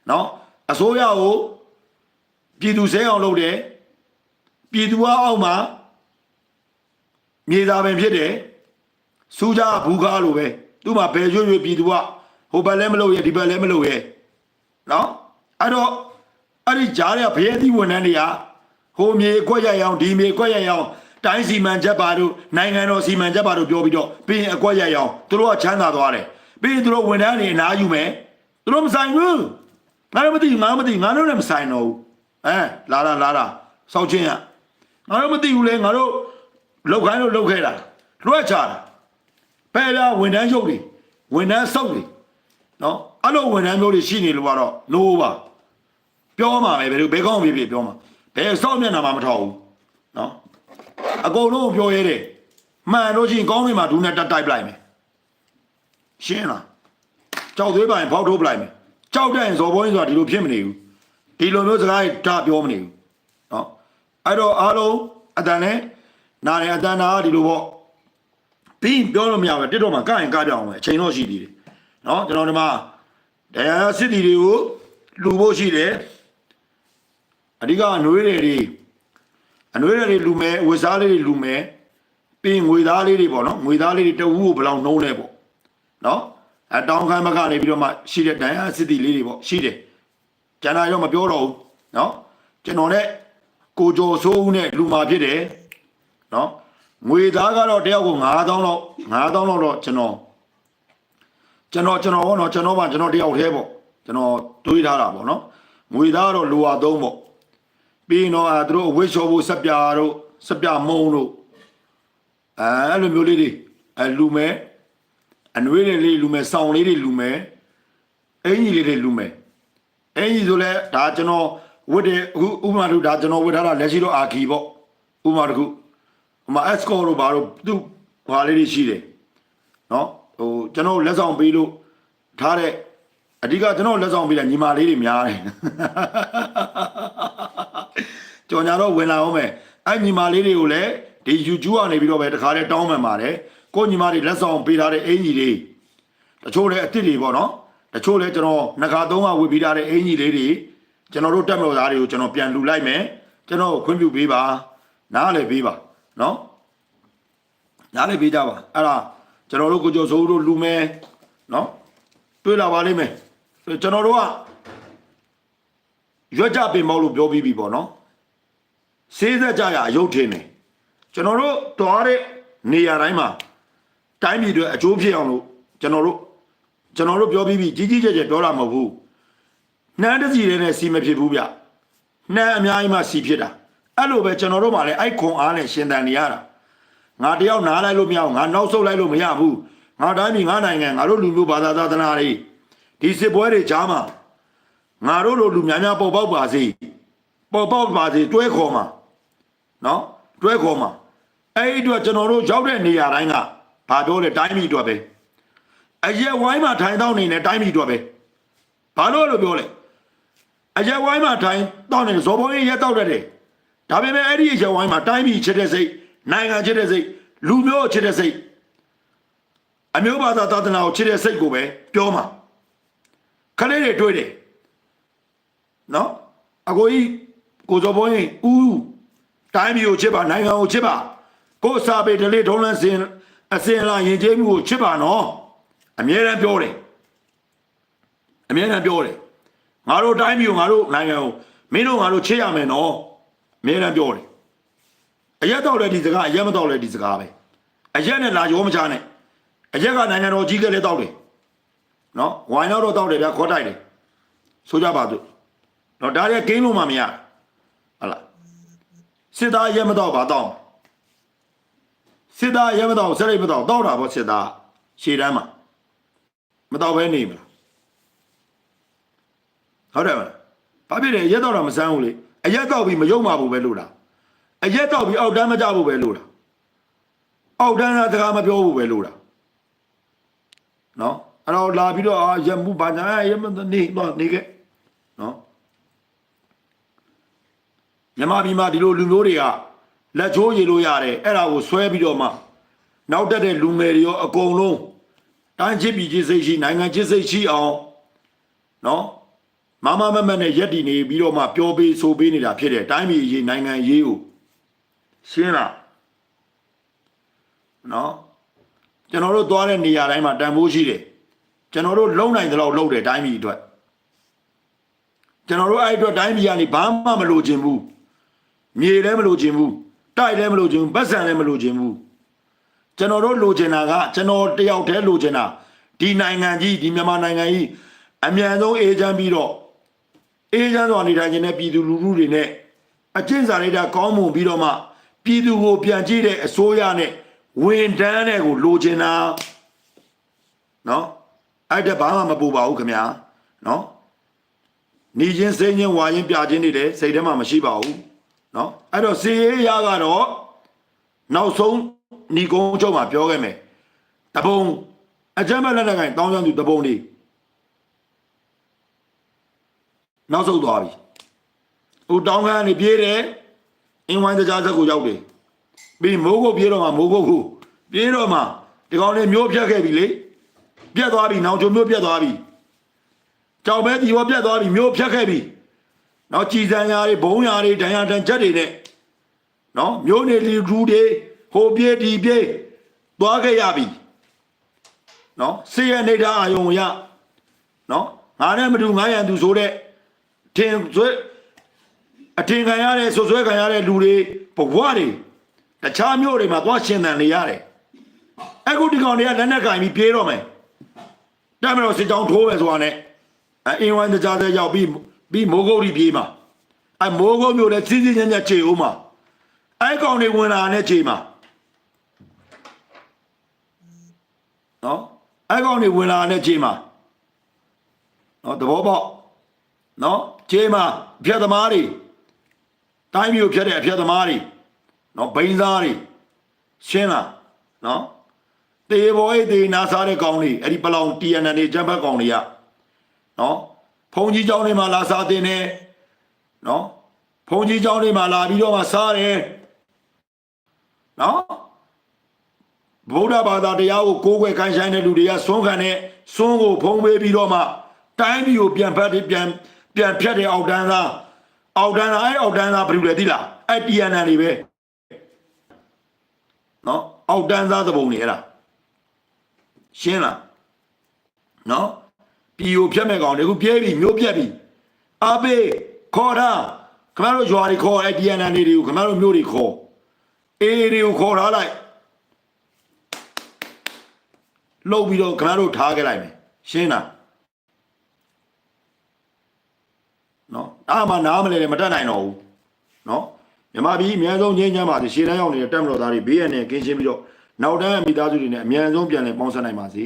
နော်အစိုးရကိုပြည်သူဆဲအောင်လုပ်တယ်ပြည်သူကအောက်မှာမြေသားပင်ဖြစ်တယ်စူးကြဘူးကားလိုပဲသူ့မှာဘယ်ရွရွပြည်သူကဟိုဘက်လည်းမလုပ်ရဒီဘက်လည်းမလုပ်ရနော်အဲ့တော့အဲ့ဒီကြားရဖျဲသီးဝန်ထမ်းတွေကဟိုမြေကွက်ရရအောင်ဒီမြေကွက်ရရအောင်တိုင်းစီမံချက်ပါတို့နိုင်ငံတော်စီမံချက်ပါတို့ပြောပြီးတော့ပြီးရင်အကွက်ရရအောင်သူတို့ကချမ်းသာသွားတယ်ပြီးရင်သူတို့ဝန်ထမ်းတွေအနားယူမယ်သူတို့မဆိုင်ဘူးငါတို့မသိငါတို့လည်းမဆိုင်တော့ဘူးလာတာစောက်ချင်းရငါတို့မသိဘူးလေငါတို့လောက်ခိုင်းလို့လောက်ခဲ့တာလွှဲချတာဘယ်လားဝန်ထမ်းရုပ်တွေဝန်ထမ်းစောက်တွေနော်အဲ့လိုဝန်ထမ်းမျိုးတွေရှိနေလို့ကတော့နိုးပါပြောမှာပဲဘယ်ကောင်းဖြစ်ပြောမှာဘယ်စောက်မျက်နှာမှမထောက်ဘူးနော်အကုန်လုံးပြောရဲတယ်မှန်လို့ချင်းကောင်းနေမှာဒူးနဲ့တက်တိုက်ပလိုက်မယ်ရှင်းလားကြောက်သေးပါရင်ဖောက်ထိုးပလိုက်မယ်ကြောက်တဲ့ရင်ဇော်ဘောင်းဆိုတာဒီလိုဖြစ်မနေဘူးဒီလိုမျိုးစကားဒါပြောမနေဘူးနော်အဲ့တော့အားလုံးအတန်နဲ့နားတယ်အတန်နာဒီလိုပေါ့ပြီးပြောလို့မရဘူးတစ်တော့မှကရင်ကပြောင်းမယ်အချိန်တော့ရှိသေးတယ်နော်ကျွန်တော်ဒီမှာတရားစစ်တီတွေကိုလူဖို့ရှိတယ်အဓိကအနွေးတွေလူမယ်ဝစားလေးတွေလူမယ်ပြီးငွေသားလေးတွေပေါ့နော်ငွေသားလေးတွေတဝူးကိုဘယ်လောက်နှုံးလဲပေါ့နော်အတောင်းခိုင်းမကနေပြီးတော့မှရှိတဲ့တရားစစ်တီလေးတွေပေါ့ရှိတယ်ကျန်တာရောမပြောတော့ဘူးနော်ကျွန်တော်နဲ့ကိုကျော်စိုးဦးနဲ့လူမာဖြစ်တယ်နော်ငွေသားကတော့တယောက်ကို9000လောက်တော့ကျွန်တော်ဘောနော်ကျွန်တော်တယောက်တည်းပေါ့ကျွန်တော်တွေးထားတာပေါ့နော်ငွေသားကတော့လိုအပ်သုံးပေါ့ပြီးတော့သူတို့အဝိရှောဖို့စက်ပြမုံတို့အဲ့လိုမျိုးလေးတွေလူမယ်အနွေးလေးလူမယ်စောင်းလေးတွေလူမယ်အင်ကြီးလေးတွေလူမယ်အင်ကြီးဆိုလဲဒါကျွန်တော်ဝတ်တယ်အခုဥပမာတို့ဒါကျွန်တော်ဝတ်ထားတာလက်ရှိတော့အာခီပေါ့ဥပမာတခုဥပမာ escort တို့ဘာလို့သူ့ဘာလေးတွေရှိတယ်နော်ဟိုကျွန်တော်လက်ဆောင်ပေးလို့ထားတဲ့အဓိကကျွန်တော်လက်ဆောင်ပေးတဲ့ညီမလေးတွေများတယ်ကြော်ညာတော့ဝင်လာအောင်မယ်အဲ့ညီမလေးတွေကိုလည်းဒီ YouTube ကနေပြီးတော့ပဲတခါတည်းတောင်းမှန်ပါတယ်ကိုညီမတွေလက်ဆောင်ပေးထားတဲ့အင်ကြီးလေးတချို့လည်းအစ်စ်တွေပေါ့နော်တချို့လည်းကျွန်တော်နှစ်ခါသုံးခါဝေပေးထားတဲ့အင်ကြီးလေးတွေကျွန်တော်တို့တက်မလို့သားတွေကိုကျွန်တော်ပြန်လှူလိုက်မယ်ကျွန်တော်ခွင့်ပြုပေးပါနားလည်းပေးပါနော်နားလည်းပေးကြပါအဲ့ဒါကျွန်တော်တို့ကိုကျော်စိုးတို့လူမယ်နော်တွေ့လာပါလိမ့်မယ်ကျွန်တော်တို့ကရွက်ကြပင်မောက်လို့ပြောပြီးပြီပေါ့နော်စေးသက်ကြရအယုတ်ထင်းတယ်ကျွန်တော်တို့တွားတဲ့နေရာတိုင်းမှာတိုင်းပြည်တွေအကျိုးဖြစ်အောင်လို့ကျွန်တော်တို့ပြောပြီးပြီကြီးကျယ်ပြောတာမဟုတ်ဘူးနှမ်းတစီတွေနဲ့စီမဖြစ်ဘူးဗျနှမ်းအများကြီးမှစီဖြစ်တာအဲ့လိုပဲကျွန်တော်တို့မှလည်းအဲ့ခွန်အားနဲ့ရှင်သန်နေရတာငါတယောက်နားလိုက်လို့မရဘူးငါနောက်ဆုတ်လိုက်လို့မရဘူးငါတိုင်းပြည်ငါနိုင်ငံငါတို့လူမျိုးဘာသာသာသနာတွေဒီစစ်ပွဲတွေကြားမှာငါတို့လိုလူများများပေါ်ပေါက်ပါစေတွဲခေါ်မှာနော်တွဲခေါ်မှာအဲ့ဒီအတွက်ကျွန်တော်တို့ရောက်တဲ့နေရာတိုင်းကဘာပြောလဲတိုင်းပြည်အတွက်ပဲအရက်ဝိုင်းမှာထိုင်တော့နေနဲ့တိုင်းပြည်အတွက်ပဲဘာလို့ပြောလဲအရက်ဝိုင်းမှာထိုင်တော့နေဇော်ဘုံကြီးရက်တော့တယ်ဒါပေမဲ့အဲ့ဒီအရက်ဝိုင်းမှာတိုင်းပြည်ချစ်တဲ့စိတ်နိုင်ငံချစ်တဲ့စိတ်လူမျိုးချစ်တဲ့စိတ်အမျိုးဘာသာသာသနာကိုချစ်တဲ့စိတ်ကိုပဲပြောမှာခလေးတွေတွေ့တယ်နော်အကိုကြီးကိုဇော်ဘုံကြီးဦးတိုင်းပြည်ကိုချစ်ပါနိုင်ငံကိုချစ်ပါကိုစာပေဒလေးထုံးလန်းစင်အစင်လာရင်ကျေးမှုကိုချစ်ပါနော်အမြဲတမ်းပြောတယ်ငါတို့တိုင်းပြည်ကိုငါတို့နိုင်ငံကိုမင်းတို့ငါတို့ချစ်ရမယ်နော်အမြဲတမ်းပြောတယ်အရက်တော့လဲဒီစကားအရက်မတော့လဲဒီစကားပဲအရက်နဲ့လာရောမချနဲ့အရက်ကနိုင်ငံတော်ကြီးကလေးတောက်တယ်နော်ဝိုင်းတော့တောက်တယ်ဗျာခေါ်တိုက်တယ်ဆိုကြပါစို့နော်ဒါလည်းဂိမ်းလို့မှမရဟုတ်လားစစ်သားရဲမတော့ပါတော့စစ်သားရဲမတော့စရိတ်မတော့တောက်တာပေါ့စစ်သားရှေ့တန်းမှာမတော့ဘဲနေမလားဟုတ်တယ်မလားဘာဖြစ်လဲရဲတော့တာမစမ်းဘူးလေအရက်တော့ပြီးမယုံမှာဘူးပဲလို့လားအရက်တော့ပြီးအောက်တန်းမကြဘူးပဲလို့လားအောက်တန်းကစကားမပြောဘူးပဲလို့လားနော်အဲ့ တော့လာပြီးတော့ရမှုဘာညာရမနေတော့နေခဲ့နော်မြန်မာပြည်မှာဒီလိုလူမျိုးတွေကလက်ချိုးရလို့ရတယ်အဲ့ဒါကိုဆွဲပြီးတော့မှနောက်တက်တဲ့လူငယ်တွေရောအကုန်လုံးတိုင်းချစ်ပြည်ချစ်စိတ်ရှိနိုင်ငံချစ်စိတ်ရှိအောင်နော်မမမမနဲ့ရက်တည်နေပြီးတော့မှပျော်ပေးဆိုပေးနေတာဖြစ်တယ်တိုင်းပြည်ရေးနိုင်ငံရေးကိုရှင်းလားနော်ကျွန်တော်တို့သွားတဲ့နေရာတိုင်းမှာတန်ဖိုးရှိတယ်ကျွန်တော်တို့လုံနိုင်တဲ့လောက်လုံတယ်တိုင်းပြည်အတွက်ကျွန်တော်တို့အဲ့အတွက်တိုင်းပြည်ကနေဘာမှမလိုချင်ဘူးမြေလည်းမလိုချင်ဘူးတိုက်လည်းမလိုချင်ဘူးပတ်စံလည်းမလိုချင်ဘူးကျွန်တော်တို့လိုချင်တာကကျွန်တော်တယောက်တည်းလိုချင်တာဒီနိုင်ငံကြီးဒီမြန်မာနိုင်ငံကြီးအမြန်ဆုံးအေဂျင့်ပြီးတော့အေဂျင့်စွာနေထိုင်ခြင်းနဲ့ပြည်သူလူထုတွေနဲ့အကျင့်စာရိတ္တကောင်းမွန်ပြီးတော့မှပြည်သူကိုပြန်ကြည့်တဲ့အစိုးရနဲ့ဝန်ထမ်းတွေကိုလိုချင်တာနော်အဲ့ဒါဘာမှမပူပါဘူးခင်ဗျာနော်နေချင်းစိတ်ချင်းဝါချင်းပြချင်းတွေလည်းစိတ်ထဲမှာမရှိပါဘူးနော်အဲ့တော့စီရေးရကတော့နောက်ဆုံးညီကုန်းချုပ်မှာပြောခဲ့မယ်တပုံအကြမ်းမဲ့လက်နက်ကိုင်တောင်းကြသူတပုံလေးနောက်ဆုံးသွားပြီဟိုတောင်းခန်းနေပြေးတယ်အင်းဝိုင်းတကြားဆက်ကိုရောက်တယ်ပြီးမိုးကုတ်ပြေးတော့မှမိုးကုတ်ကိုပြေးတော့မှဒီကောင်လေးမျိုးဖြတ်ခဲ့ပြီလေပြတ်သွားပြီနောင်ချုံမျိုးပြတ်သွားပြီကြောက်ပဲဒီဘောပြတ်သွားပြီမျိုးဖြတ်ခဲ့ပြီနော်ကြည်စံရာတွေဘုံရာတွေဒဏ်ရာတန်ချက်တွေနဲ့နော်မျိုးနေလူလူတွေဟိုပြေးဒီပြေးသွားခဲ့ရပြီနော်စေရနေတာအာယုံရနော်ငါနဲ့မတူငါရန်သူဆိုတဲ့ထင်ဆွဲအထင်ခံရတဲ့ဆွဆွဲခံရတဲ့လူတွေဘဝတွေတခြားမျိုးတွေမှာသွားရှင်သန်နေရတယ်အခုဒီကောင်တွေကလက်နက်ကင်ပြီးပြေးတော့မယ်တမ်းမလို့စစ်ကြောင်းထိုးမယ်ဆိုတာနဲ့အင်းဝိုင်းတကြားတဲ့ရောက်ပြီးမိုးကုတ်ကြီးပြေးမှာမိုးကုတ်မျိုးလည်းစီးစီးညံ့ညံ့ခြေဦးမှာကောင်တွေဝင်လာတဲ့ခြေမှာနော်ကောင်တွေဝင်လာတဲ့ခြေမှာနော်သဘောပေါက်နော်ခြေမှာအဖြတ်သမားတွေတိုင်းမျိုးဖြတ်တဲ့အဖြတ်သမားတွေနော်ဘိန်းစားတွေရှင်းလားနော်တေဘောအေးတေနာစားတဲ့ကောင်တွေအဲ့ဒီပလောင် TNN တွေဂျမ်ဘတ်ကောင်တွေကနော်ဖုန်ကြီးเจ้าတွေမှာလာစားတင်တယ်နော်ဖုန်ကြီးเจ้าတွေမှာလာပြီးတော့မှစားတယ်နော်ဗုဒ္ဓဘာသာတရားကိုကိုးကွယ်ခိုင်းဆိုင်တဲ့လူတွေကစွန့်ခံတဲ့စွန့်ကိုဖုံးပေးပြီးတော့မှတိုင်းပြည်ကိုပြန်ဖက်ပြန်ဖြတ်တဲ့အောက်တန်းသားအဲ့အောက်တန်းသားဘယ်လိုလဲသိလားအဲ့ TNN တွေပဲနော်အောက်တန်းသားသဘုံတွေအဲ့ဒါရှင်းလားနော်ပြည်ကိုဖြတ်မဲ့ကောင်တွေခုပြေးပြီမျိုးပြက်ပြီအဘေးခေါ်တာခင်ဗျားတို့ရွာတွေခေါ်အဲ့ TNN တွေကိုခင်ဗျားတို့မျိုးတွေခေါ်အေးတွေကိုခေါ်ထားလိုက်လှုပ်ပြီးတော့ခင်ဗျားတို့ထားခဲ့လိုက်မယ်ရှင်းလားနော်အားမနားမလဲမတတ်နိုင်တော့ဘူးနော်မြန်မာပြည်အများဆုံးငြိမ်းချမ်းပါစေရှေ့တန်းရောက်နေတဲ့တက်မတော်သားတွေဘေးရန်နဲ့ကင်းရှင်းပြီးတော့နောက်တန်းမိသားစုတွေနဲ့အများဆုံးပြန်လည်ပေါင်းစပ်နိုင်ပါစေ